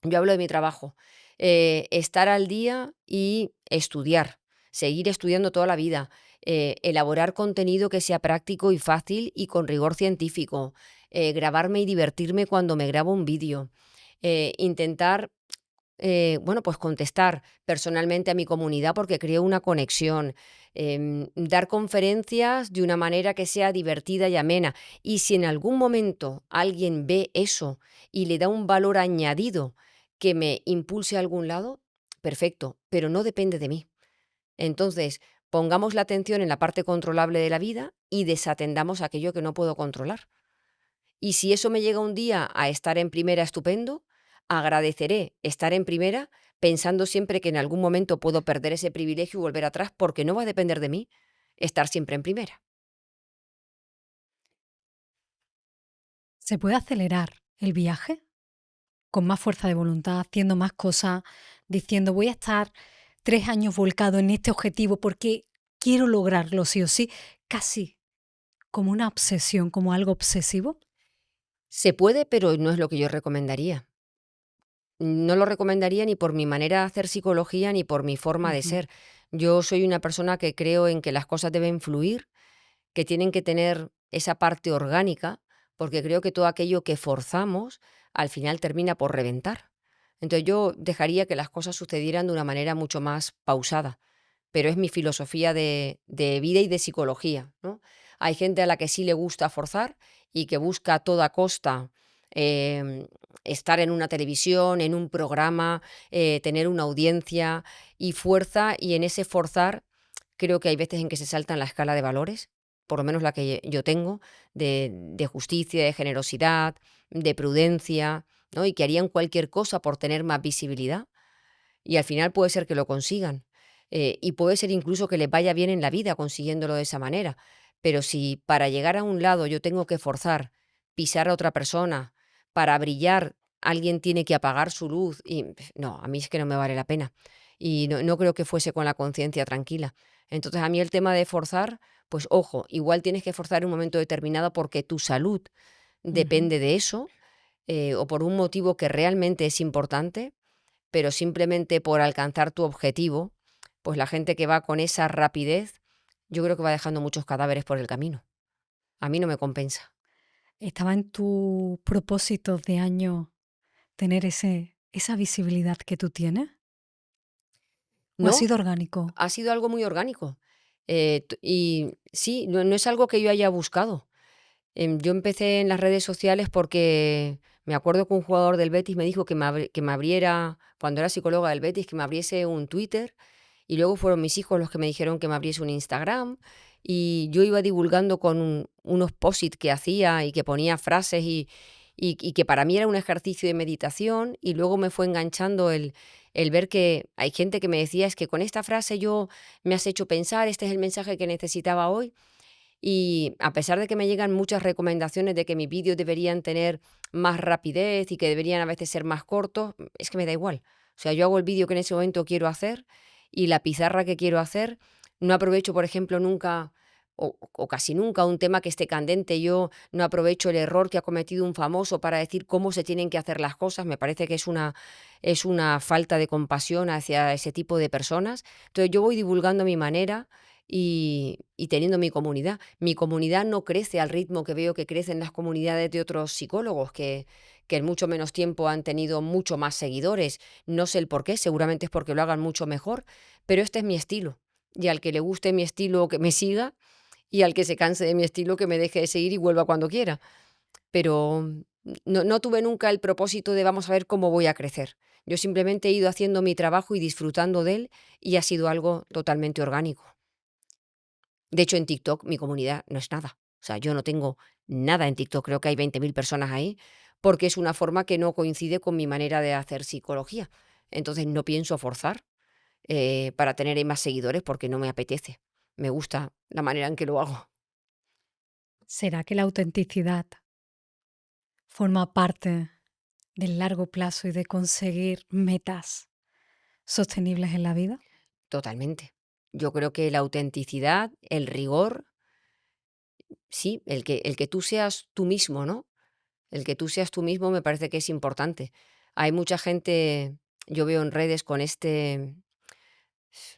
B: yo hablo de mi trabajo, estar al día y estudiar, seguir estudiando toda la vida, elaborar contenido que sea práctico y fácil y con rigor científico, grabarme y divertirme cuando me grabo un vídeo, intentar pues contestar personalmente a mi comunidad porque creo una conexión, dar conferencias de una manera que sea divertida y amena. Y si en algún momento alguien ve eso y le da un valor añadido que me impulse a algún lado, perfecto, pero no depende de mí. Entonces, pongamos la atención en la parte controlable de la vida y desatendamos aquello que no puedo controlar. Y si eso me llega un día a estar en primera, estupendo, agradeceré estar en primera pensando siempre que en algún momento puedo perder ese privilegio y volver atrás porque no va a depender de mí estar siempre en primera.
A: ¿Se puede acelerar el viaje? Con más fuerza de voluntad, haciendo más cosas, diciendo voy a estar 3 años volcado en este objetivo porque quiero lograrlo sí o sí, casi como una obsesión, como algo obsesivo.
B: Se puede, pero no es lo que yo recomendaría. No lo recomendaría ni por mi manera de hacer psicología ni por mi forma de ser. Yo soy una persona que creo en que las cosas deben fluir, que tienen que tener esa parte orgánica, porque creo que todo aquello que forzamos al final termina por reventar. Entonces yo dejaría que las cosas sucedieran de una manera mucho más pausada, pero es mi filosofía de vida y de psicología, ¿no? Hay gente a la que sí le gusta forzar y que busca a toda costa estar en una televisión, en un programa, tener una audiencia y fuerza, y en ese forzar creo que hay veces en que se saltan la escala de valores, por lo menos la que yo tengo, de justicia, de generosidad, de prudencia, ¿no? Y que harían cualquier cosa por tener más visibilidad. Y al final puede ser que lo consigan. Y puede ser incluso que les vaya bien en la vida consiguiéndolo de esa manera. Pero si para llegar a un lado yo tengo que forzar, pisar a otra persona, para brillar alguien tiene que apagar su luz, y no, a mí es que no me vale la pena. Y no creo que fuese con la conciencia tranquila. Entonces a mí el tema de forzar, pues ojo, igual tienes que forzar en un momento determinado porque tu salud depende de eso, o por un motivo que realmente es importante, pero simplemente por alcanzar tu objetivo, pues la gente que va con esa rapidez, yo creo que va dejando muchos cadáveres por el camino. A mí no me compensa.
A: ¿Estaba en tu propósito de año tener esa visibilidad que tú tienes? ¿O ha
B: No,
A: sido orgánico?
B: ha sido algo muy orgánico. Y sí, no es algo que yo haya buscado. Yo empecé en las redes sociales porque me acuerdo que un jugador del Betis me dijo que me abriera, cuando era psicóloga del Betis, que me abriese un Twitter, y luego fueron mis hijos los que me dijeron que me abriese un Instagram, y yo iba divulgando con unos post-it que hacía y que ponía frases y que para mí era un ejercicio de meditación, y luego me fue enganchando el ver que hay gente que me decía, es que con esta frase me has hecho pensar, este es el mensaje que necesitaba hoy. Y a pesar de que me llegan muchas recomendaciones de que mis vídeos deberían tener más rapidez y que deberían a veces ser más cortos, es que me da igual. O sea, yo hago el vídeo que en ese momento quiero hacer y la pizarra que quiero hacer. No aprovecho, por ejemplo, nunca o casi nunca un tema que esté candente. Yo no aprovecho el error que ha cometido un famoso para decir cómo se tienen que hacer las cosas. Me parece que es una falta de compasión hacia ese tipo de personas. Entonces yo voy divulgando a mi manera y teniendo mi comunidad. Mi comunidad no crece al ritmo que veo que crecen las comunidades de otros psicólogos que en mucho menos tiempo han tenido mucho más seguidores. No sé el por qué, seguramente es porque lo hagan mucho mejor, pero este es mi estilo. Y al que le guste mi estilo, que me siga, y al que se canse de mi estilo, que me deje de seguir y vuelva cuando quiera. Pero no tuve nunca el propósito de vamos a ver cómo voy a crecer. Yo simplemente he ido haciendo mi trabajo y disfrutando de él, y ha sido algo totalmente orgánico. De hecho, en TikTok mi comunidad no es nada. O sea, yo no tengo nada en TikTok, creo que hay 20.000 personas ahí, porque es una forma que no coincide con mi manera de hacer psicología. Entonces no pienso forzar para tener ahí más seguidores porque no me apetece. Me gusta la manera en que lo hago.
A: ¿Será que la autenticidad forma parte del largo plazo y de conseguir metas sostenibles en la vida?
B: Totalmente. Yo creo que la autenticidad, el rigor, sí, el que tú seas tú mismo, ¿no? El que tú seas tú mismo me parece que es importante. Hay mucha gente, yo veo en redes con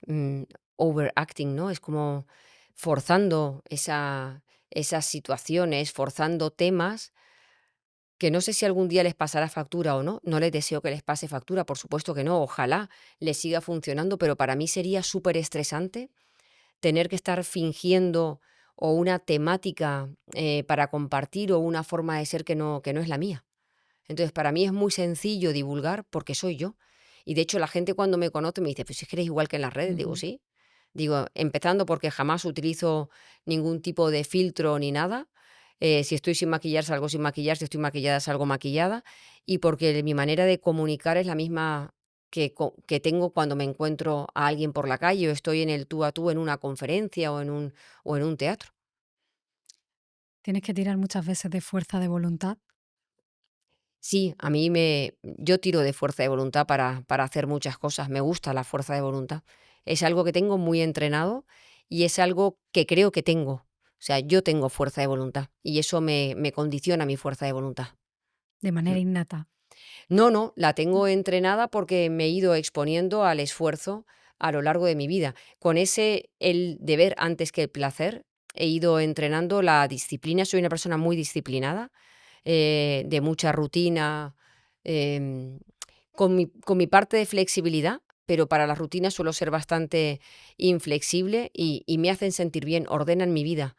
B: mm, overacting, ¿no? Es como forzando esas situaciones, forzando temas que no sé si algún día les pasará factura o no. No les deseo que les pase factura, por supuesto que no. Ojalá les siga funcionando, pero para mí sería súper estresante tener que estar fingiendo o una temática para compartir o una forma de ser que no es la mía. Entonces, para mí es muy sencillo divulgar porque soy yo. Y de hecho, la gente cuando me conoce me dice, pues es que eres igual que en las redes. Digo,
A: Ujú.
B: sí. Digo, empezando porque jamás utilizo ningún tipo de filtro ni nada. Si estoy sin maquillar, salgo sin maquillar. Si estoy maquillada, salgo maquillada. Y porque mi manera de comunicar es la misma que tengo cuando me encuentro a alguien por la calle o estoy en el tú a tú en una conferencia o en un teatro.
A: Tienes que tirar muchas veces de fuerza de voluntad.
B: Sí, yo tiro de fuerza de voluntad para hacer muchas cosas. Me gusta la fuerza de voluntad. Es algo que tengo muy entrenado y es algo que creo que tengo. O sea, yo tengo fuerza de voluntad y eso me condiciona mi fuerza de voluntad.
A: De
B: Mm.
A: manera innata.
B: No, la tengo entrenada porque me he ido exponiendo al esfuerzo a lo largo de mi vida. Con el deber antes que el placer, he ido entrenando la disciplina. Soy una persona muy disciplinada, de mucha rutina, em, con mi parte de flexibilidad, pero para la rutina suelo ser bastante inflexible y me hacen sentir bien, ordenan mi vida.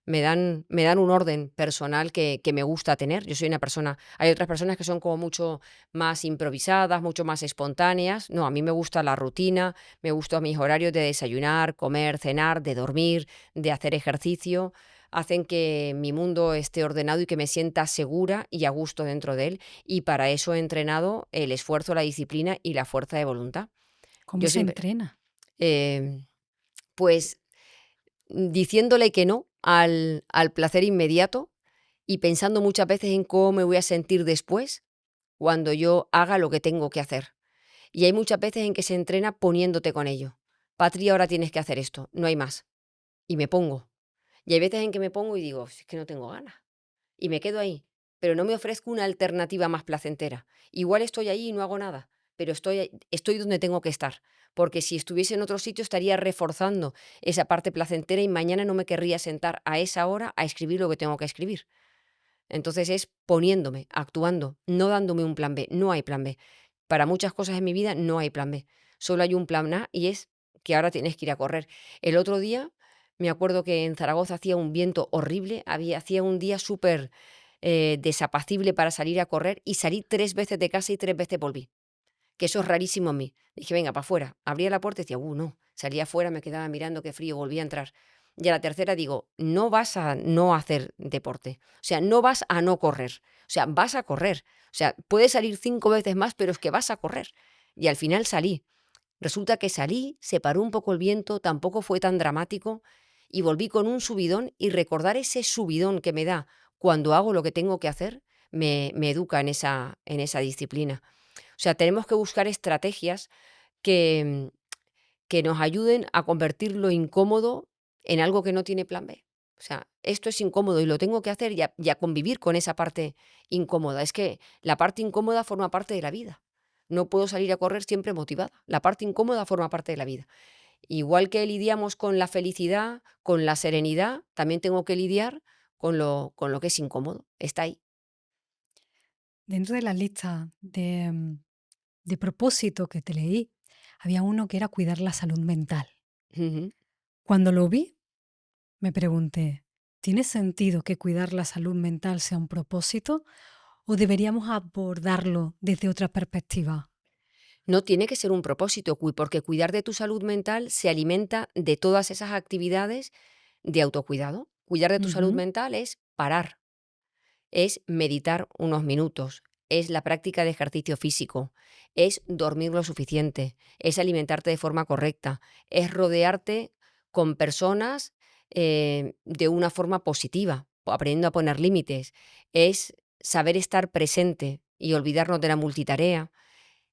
B: Me dan un orden personal que me gusta tener. Yo soy una persona, hay otras personas que son como mucho más improvisadas, mucho más espontáneas. No, a mí me gusta la rutina, me gustan mis horarios de desayunar, comer, cenar, de dormir, de hacer ejercicio. Hacen que mi mundo esté ordenado y que me sienta segura y a gusto dentro de él. Y para eso he entrenado el esfuerzo, la disciplina y la fuerza de voluntad.
A: ¿Cómo
B: Yo
A: se
B: siempre,
A: entrena?
B: em, pues diciéndole que no al placer inmediato y pensando muchas veces en cómo me voy a sentir después cuando yo haga lo que tengo que hacer. Y hay muchas veces en que se entrena poniéndote con ello. Patria, ahora tienes que hacer esto, no hay más. Y me pongo. Y hay veces en que me pongo y digo, "Si es que no tengo ganas". Y me quedo ahí, pero no me ofrezco una alternativa más placentera. Igual estoy ahí y no hago nada, pero estoy donde tengo que estar, porque si estuviese en otro sitio estaría reforzando esa parte placentera y mañana no me querría sentar a esa hora a escribir lo que tengo que escribir. Entonces es poniéndome, actuando, no dándome un plan B. No hay plan B. Para muchas cosas en mi vida no hay plan B. Solo hay un plan A y es que ahora tienes que ir a correr. El otro día me acuerdo que en Zaragoza hacía un viento horrible, hacía un día súper desapacible para salir a correr y salí 3 veces de casa y 3 veces volví. Que eso es rarísimo en mí. Dije, venga, para afuera. Abría la puerta y decía, no. Salía afuera, me quedaba mirando qué frío, volvía a entrar. Y a la tercera digo, no vas a no hacer deporte. O sea, no vas a no correr. O sea, vas a correr. O sea, puedes salir 5 veces más, pero es que vas a correr. Y al final salí. Resulta que salí, se paró un poco el viento, tampoco fue tan dramático y volví con un subidón, y recordar ese subidón que me da cuando hago lo que tengo que hacer me educa en esa disciplina. O sea, tenemos que buscar estrategias que, que nos ayuden a convertir lo incómodo en algo que no tiene plan B. O sea, esto es incómodo y lo tengo que hacer, y a convivir con esa parte incómoda. Es que la parte incómoda forma parte de la vida. No puedo salir a correr siempre motivada. La parte incómoda forma parte de la vida. Igual que lidiamos con la felicidad, con la serenidad, también tengo que lidiar con lo que es incómodo. Está ahí.
D: Dentro de la lista de propósito que te leí, había uno que era cuidar la salud mental.
B: Ujú.
D: Cuando lo vi, me pregunté, ¿tiene sentido que cuidar la salud mental sea un propósito o deberíamos abordarlo desde otra perspectiva?
B: No tiene que ser un propósito, porque cuidar de tu salud mental se alimenta de todas esas actividades de autocuidado. Cuidar de tu salud
D: Ujú.
B: mental es parar, es meditar unos minutos, es la práctica de ejercicio físico, es dormir lo suficiente, es alimentarte de forma correcta, es rodearte con personas de una forma positiva, aprendiendo a poner límites, es saber estar presente y olvidarnos de la multitarea,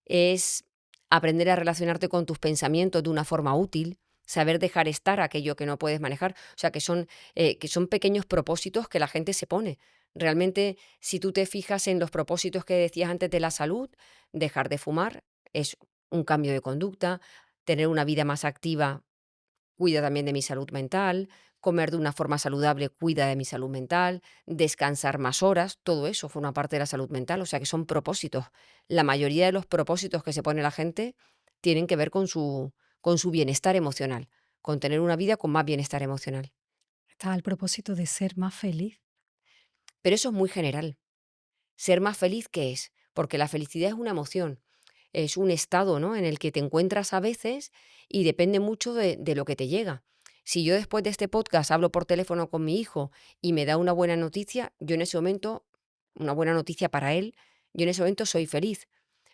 B: es aprender a relacionarte con tus pensamientos de una forma útil, saber dejar estar aquello que no puedes manejar. O sea, que son pequeños propósitos que la gente se pone. Realmente, si tú te fijas en los propósitos que decías antes de la salud, dejar de fumar es un cambio de conducta, tener una vida más activa cuida también de mi salud mental, comer de una forma saludable cuida de mi salud mental, descansar más horas, todo eso forma parte de la salud mental, o sea que son propósitos. La mayoría de los propósitos que se pone la gente tienen que ver con su bienestar emocional, con tener una vida con más bienestar emocional.
D: Está el propósito de ser más feliz.
B: Pero eso es muy general. Ser más feliz, ¿qué es? Porque la felicidad es una emoción, es un estado, ¿no?, en el que te encuentras a veces y depende mucho de lo que te llega. Si yo después de este podcast hablo por teléfono con mi hijo y me da una buena noticia, yo en ese momento, una buena noticia para él, yo en ese momento soy feliz.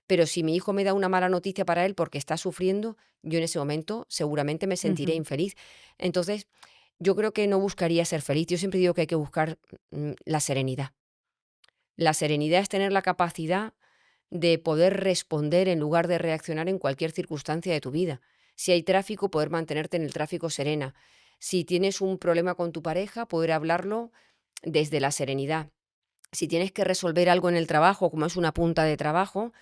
B: Pero si mi hijo me da una mala noticia para él porque está sufriendo, yo en ese momento seguramente me sentiré
D: Ujú.
B: infeliz. Entonces, yo creo que no buscaría ser feliz. Yo siempre digo que hay que buscar la serenidad. La serenidad es tener la capacidad de poder responder en lugar de reaccionar en cualquier circunstancia de tu vida. Si hay tráfico, poder mantenerte en el tráfico serena. Si tienes un problema con tu pareja, poder hablarlo desde la serenidad. Si tienes que resolver algo en el trabajo, como es una punta de trabajo,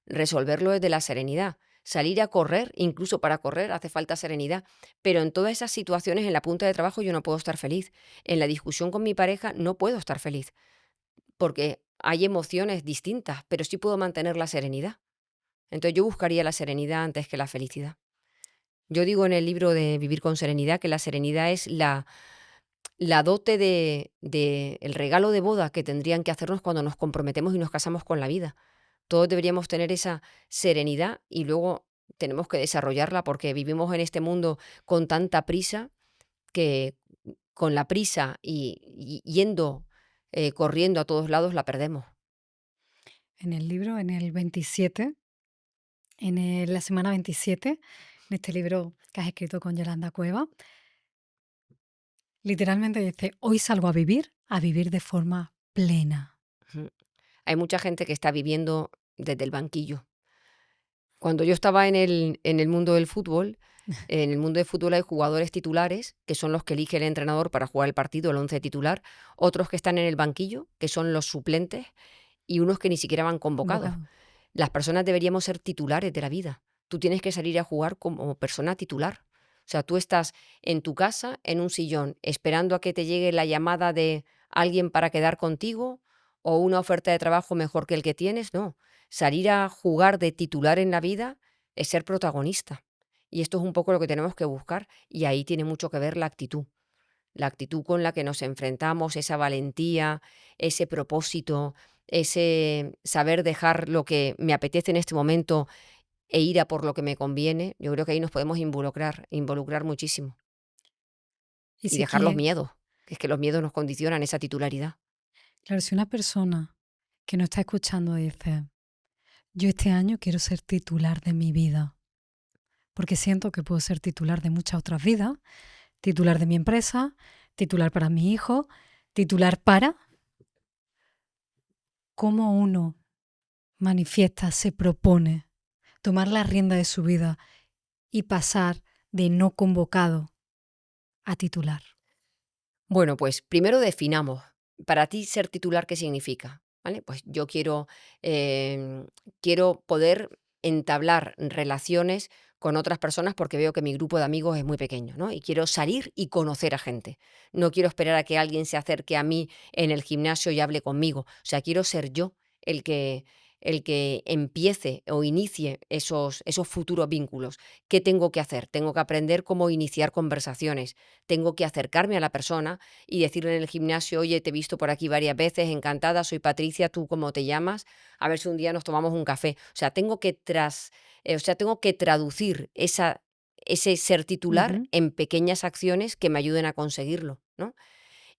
B: resolverlo desde la serenidad. Salir a correr, incluso para correr, hace falta serenidad. Pero en todas esas situaciones, en la punta de trabajo, yo no puedo estar feliz. En la discusión con mi pareja, no puedo estar feliz porque hay emociones distintas, pero sí puedo mantener la serenidad. Entonces yo buscaría la serenidad antes que la felicidad. Yo digo en el libro de Vivir con Serenidad que la serenidad es la dote el regalo de boda que tendrían que hacernos cuando nos comprometemos y nos casamos con la vida. Todos deberíamos tener esa serenidad y luego tenemos que desarrollarla porque vivimos en este mundo con tanta prisa que con la prisa y yendo, corriendo a todos lados la perdemos.
D: En el libro, en el 27, la semana 27, en este libro que has escrito con Yolanda Cueva, literalmente dice, hoy salgo a vivir de forma plena.
B: Ujú. Hay mucha gente que está viviendo desde el banquillo. Cuando yo estaba en el mundo del fútbol, en el mundo del fútbol hay jugadores titulares, que son los que elige el entrenador para jugar el partido, el once titular, otros que están en el banquillo, que son los suplentes, y unos que ni siquiera van convocados.
D: Convocado.
B: Las personas deberíamos ser titulares de la vida. Tú tienes que salir a jugar como persona titular. O sea, tú estás en tu casa, en un sillón, esperando a que te llegue la llamada de alguien para quedar contigo o una oferta de trabajo mejor que el que tienes. No, salir a jugar de titular en la vida es ser protagonista. Y esto es un poco lo que tenemos que buscar y ahí tiene mucho que ver la actitud con la que nos enfrentamos, esa valentía, ese propósito, ese saber dejar lo que me apetece en este momento e ir a por lo que me conviene. Yo creo que ahí nos podemos involucrar muchísimo.
D: Y
B: y
D: si
B: dejar los
D: quiere,
B: miedos, que es que los miedos nos condicionan esa titularidad.
D: claro, si una persona que no está escuchando dice, yo este año quiero ser titular de mi vida, porque siento que puedo ser titular de muchas otras vidas, titular de mi empresa, titular para mi hijo, titular para... ¿Cómo uno manifiesta, se propone tomar la rienda de su vida y pasar de no convocado a titular?
B: Bueno, pues primero definamos, para ti ser titular, ¿qué significa? ¿Vale? Pues yo quiero poder entablar relaciones con otras personas porque veo que mi grupo de amigos es muy pequeño, ¿no? Y quiero salir y conocer a gente. No quiero esperar a que alguien se acerque a mí en el gimnasio y hable conmigo. O sea, quiero ser yo el que, el que empiece o inicie esos futuros vínculos. ¿Qué tengo que hacer? Tengo que aprender cómo iniciar conversaciones. Tengo que acercarme a la persona y decirle en el gimnasio, oye, te he visto por aquí varias veces, encantada, soy Patricia, ¿tú cómo te llamas? A ver si un día nos tomamos un café. O sea, tengo que traducir ese ser titular
D: Ujú.
B: en pequeñas acciones que me ayuden a conseguirlo, ¿no?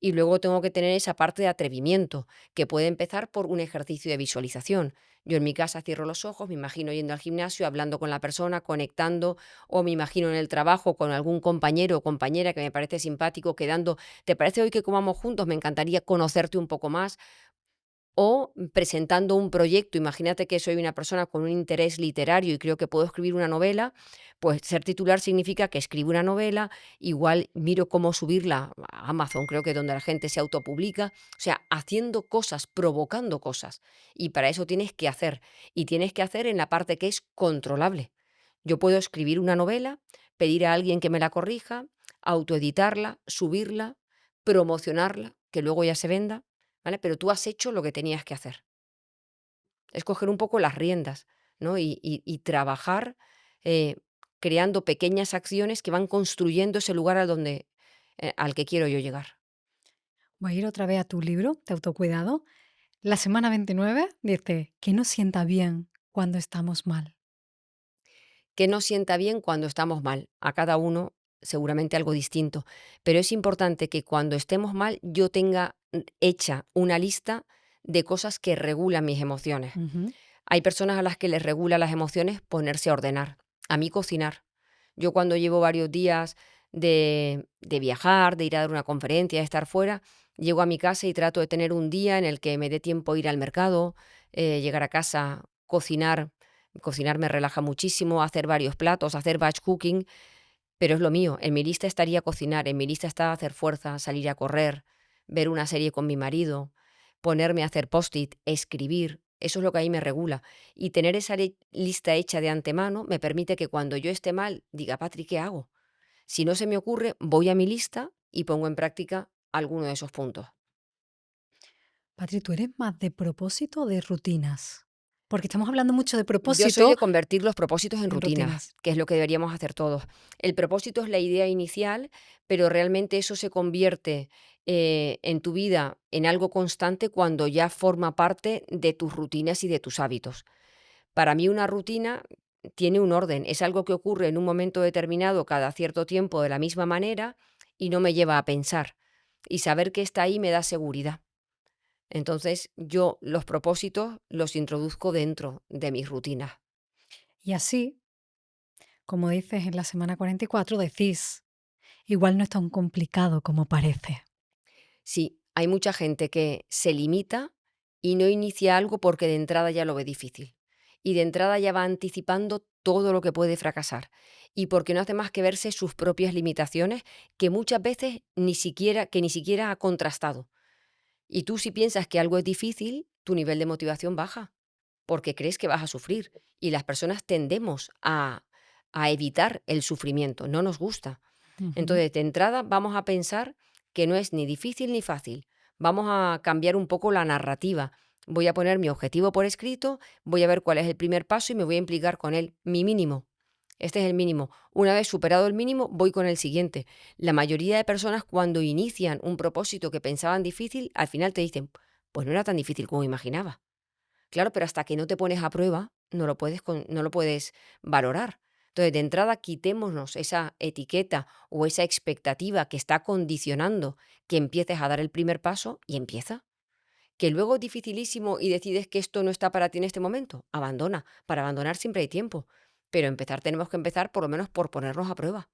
B: Y luego tengo que tener esa parte de atrevimiento, que puede empezar por un ejercicio de visualización. Yo en mi casa cierro los ojos, me imagino yendo al gimnasio, hablando con la persona, conectando, o me imagino en el trabajo con algún compañero o compañera que me parece simpático, quedando, ¿te parece hoy que comamos juntos? Me encantaría conocerte un poco más. O presentando un proyecto, imagínate que soy una persona con un interés literario y creo que puedo escribir una novela, pues ser titular significa que escribo una novela, igual miro cómo subirla a Amazon, creo que donde la gente se autopublica, o sea, haciendo cosas, provocando cosas. Y para eso tienes que hacer, y tienes que hacer en la parte que es controlable. Yo puedo escribir una novela, pedir a alguien que me la corrija, autoeditarla, subirla, promocionarla, que luego ya se venda, ¿vale? Pero tú has hecho lo que tenías que hacer. Es coger un poco las riendas, ¿no? Y trabajar eh, creando pequeñas acciones que van construyendo ese lugar al que quiero yo llegar.
D: Voy a ir otra vez a tu libro de autocuidado. La semana 29 dice que no sienta bien cuando estamos mal.
B: Que nos sienta bien cuando estamos mal. A cada uno seguramente algo distinto. Pero es importante que cuando estemos mal yo tenga hecha una lista de cosas que regulan mis emociones.
D: Ujú.
B: Hay personas a las que les regula las emociones ponerse a ordenar. A mí cocinar. Yo cuando llevo varios días de viajar, de ir a dar una conferencia, de estar fuera, llego a mi casa y trato de tener un día en el que me dé tiempo ir al mercado, llegar a casa, cocinar. Cocinar me relaja muchísimo, hacer varios platos, hacer batch cooking, pero es lo mío. En mi lista estaría cocinar, en mi lista está hacer fuerza, salir a correr, ver una serie con mi marido, ponerme a hacer post-it, escribir. Eso es lo que ahí me regula. Y tener esa lista hecha de antemano me permite que cuando yo esté mal diga, Patri, ¿qué hago? Si no se me ocurre, voy a mi lista y pongo en práctica alguno de esos puntos.
D: Patri, ¿tú eres más de propósito o de rutinas? Porque estamos hablando mucho de
B: Yo soy
D: propósito
B: de convertir los propósitos en
D: en
B: rutinas,
D: rutinas.
B: que es lo que deberíamos hacer todos. El propósito es la idea inicial, pero realmente eso se convierte en tu vida en algo constante cuando ya forma parte de tus rutinas y de tus hábitos. Para mí una rutina tiene un orden, es algo que ocurre en un momento determinado cada cierto tiempo de la misma manera y no me lleva a pensar. Y saber que está ahí me da seguridad. Entonces yo los propósitos los introduzco dentro de mis rutinas.
D: Y así, como dices en la semana 44, decís, igual no es tan complicado como parece.
B: Sí, hay mucha gente que se limita y no inicia algo porque de entrada ya lo ve difícil. Y de entrada ya va anticipando todo lo que puede fracasar. Y porque no hace más que verse sus propias limitaciones que muchas veces ni siquiera ha contrastado. Y tú si piensas que algo es difícil, tu nivel de motivación baja, porque crees que vas a sufrir. Y las personas tendemos a evitar el sufrimiento, no nos gusta.
D: Ujú.
B: Entonces, de entrada, vamos a pensar que no es ni difícil ni fácil. Vamos a cambiar un poco la narrativa. Voy a poner mi objetivo por escrito, voy a ver cuál es el primer paso y me voy a implicar con él. Mi mínimo. Este es el mínimo. Una vez superado el mínimo, voy con el siguiente. La mayoría de personas cuando inician un propósito que pensaban difícil, al final te dicen, pues no era tan difícil como imaginaba. Claro, pero hasta que no te pones a prueba, no lo puedes valorar. Entonces, de entrada, quitémonos esa etiqueta o esa expectativa que está condicionando que empieces a dar el primer paso y empieza. Que luego es dificilísimo y decides que esto no está para ti en este momento, abandona. Para abandonar siempre hay tiempo, pero empezar tenemos que empezar por lo menos por ponernos a prueba.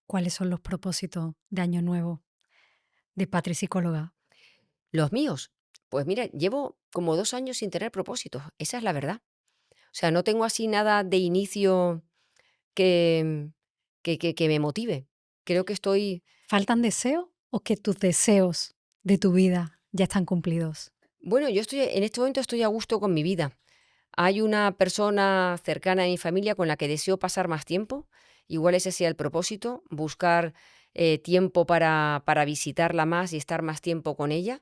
D: ¿Cuáles son los propósitos de Año Nuevo de Patri Psicóloga?
B: Los míos, pues mira, llevo como 2 años sin tener propósitos, esa es la verdad. O sea, no tengo así nada de inicio que, que me motive. Creo que estoy...
D: ¿Faltan deseos o que tus deseos de tu vida ya están cumplidos?
B: Bueno, yo estoy en este momento estoy a gusto con mi vida. Hay una persona cercana a mi familia con la que deseo pasar más tiempo. Igual ese sea el propósito, buscar tiempo para visitarla más y estar más tiempo con ella.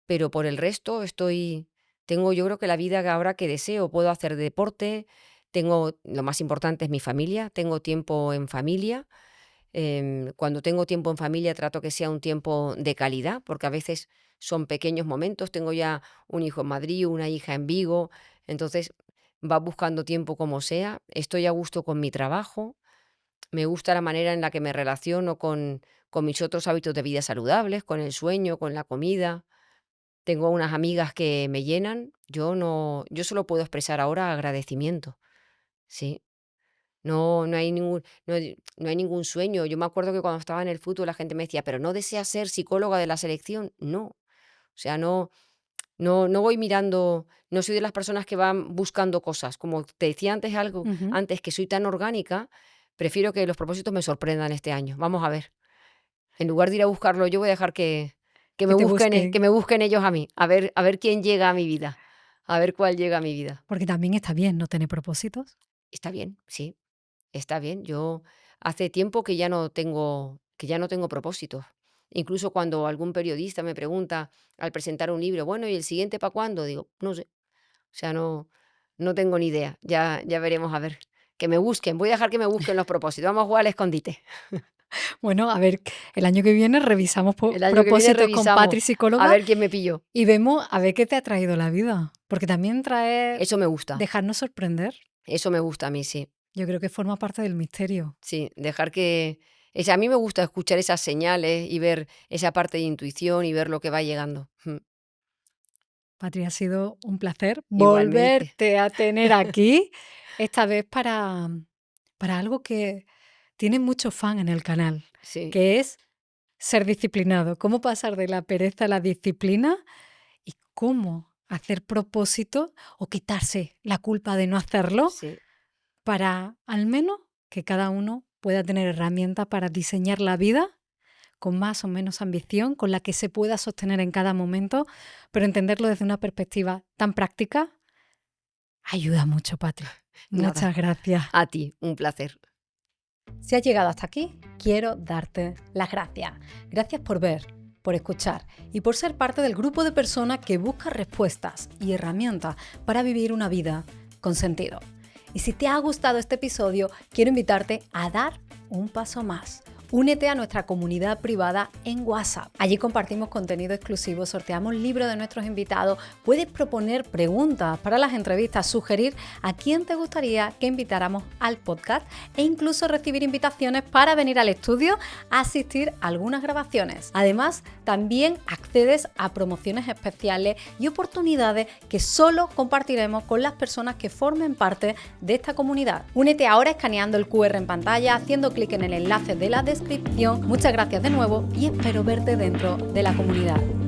B: Pero por el resto tengo yo creo que la vida ahora que deseo. Puedo hacer deporte, lo más importante es mi familia, tengo tiempo en familia. Cuando tengo tiempo en familia trato que sea un tiempo de calidad, porque a veces son pequeños momentos. Tengo ya un hijo en Madrid, una hija en Vigo, entonces va buscando tiempo como sea. Estoy a gusto con mi trabajo, me gusta la manera en la que me relaciono con mis otros hábitos de vida saludables, con el sueño, con la comida. Tengo unas amigas que me llenan. Yo solo puedo expresar ahora agradecimiento. Sí. No hay ningún sueño. Yo me acuerdo que cuando estaba en el fútbol la gente me decía, pero ¿no deseas ser psicóloga de la selección? No. O sea, no voy mirando, no soy de las personas que van buscando cosas. Como te decía antes que soy tan orgánica, prefiero que los propósitos me sorprendan este año. Vamos a ver. En lugar de ir a buscarlo, yo voy a dejar que me
D: te
B: busquen,
D: busquen.
B: que me busquen ellos a mí. A ver quién llega a mi vida. A ver cuál llega a mi vida.
D: Porque también está bien no tener propósitos.
B: Está bien, sí. Está bien. Yo hace tiempo que ya no tengo propósitos. Incluso cuando algún periodista me pregunta al presentar un libro, bueno, ¿y el siguiente para cuándo? Digo, no sé. O sea, no tengo ni idea. Ya veremos a ver. Que me busquen. Voy a dejar que me busquen los propósitos. Vamos a jugar al escondite.
D: Bueno, a ver, el año que viene revisamos
B: El año que viene
D: propósitos con
B: revisamos.
D: Patri Psicóloga
B: A ver quién me pilló.
D: y vemos a ver qué te ha traído la vida. Porque también trae
B: Eso me gusta.
D: dejarnos sorprender.
B: Eso me gusta a mí, sí.
D: Yo creo que forma parte del misterio.
B: Sí, dejar que... a mí me gusta escuchar esas señales y ver esa parte de intuición y ver lo que va llegando.
D: Patri, ha sido un placer
B: Igualmente.
D: volverte a tener aquí, esta vez para algo que tiene mucho fan en el canal,
B: Sí.
D: que es ser disciplinado. Cómo pasar de la pereza a la disciplina y cómo hacer propósito o quitarse la culpa de no hacerlo
B: Sí.
D: para al menos que cada uno pueda tener herramientas para diseñar la vida con más o menos ambición, con la que se pueda sostener en cada momento, pero entenderlo desde una perspectiva tan práctica ayuda mucho, Patri.
B: Nada.
D: Muchas gracias.
B: A ti, un placer.
A: Si has llegado hasta aquí, quiero darte las gracias. Gracias por ver, por escuchar y por ser parte del grupo de personas que busca respuestas y herramientas para vivir una vida con sentido. Y si te ha gustado este episodio, quiero invitarte a dar un paso más. Únete a nuestra comunidad privada en WhatsApp. Allí compartimos contenido exclusivo, sorteamos libros de nuestros invitados, puedes proponer preguntas para las entrevistas, sugerir a quién te gustaría que invitáramos al podcast e incluso recibir invitaciones para venir al estudio a asistir a algunas grabaciones. Además, también accedes a promociones especiales y oportunidades que solo compartiremos con las personas que formen parte de esta comunidad. Únete ahora escaneando el QR en pantalla, haciendo clic en el enlace de la descripción. Muchas gracias de nuevo y espero verte dentro de la comunidad.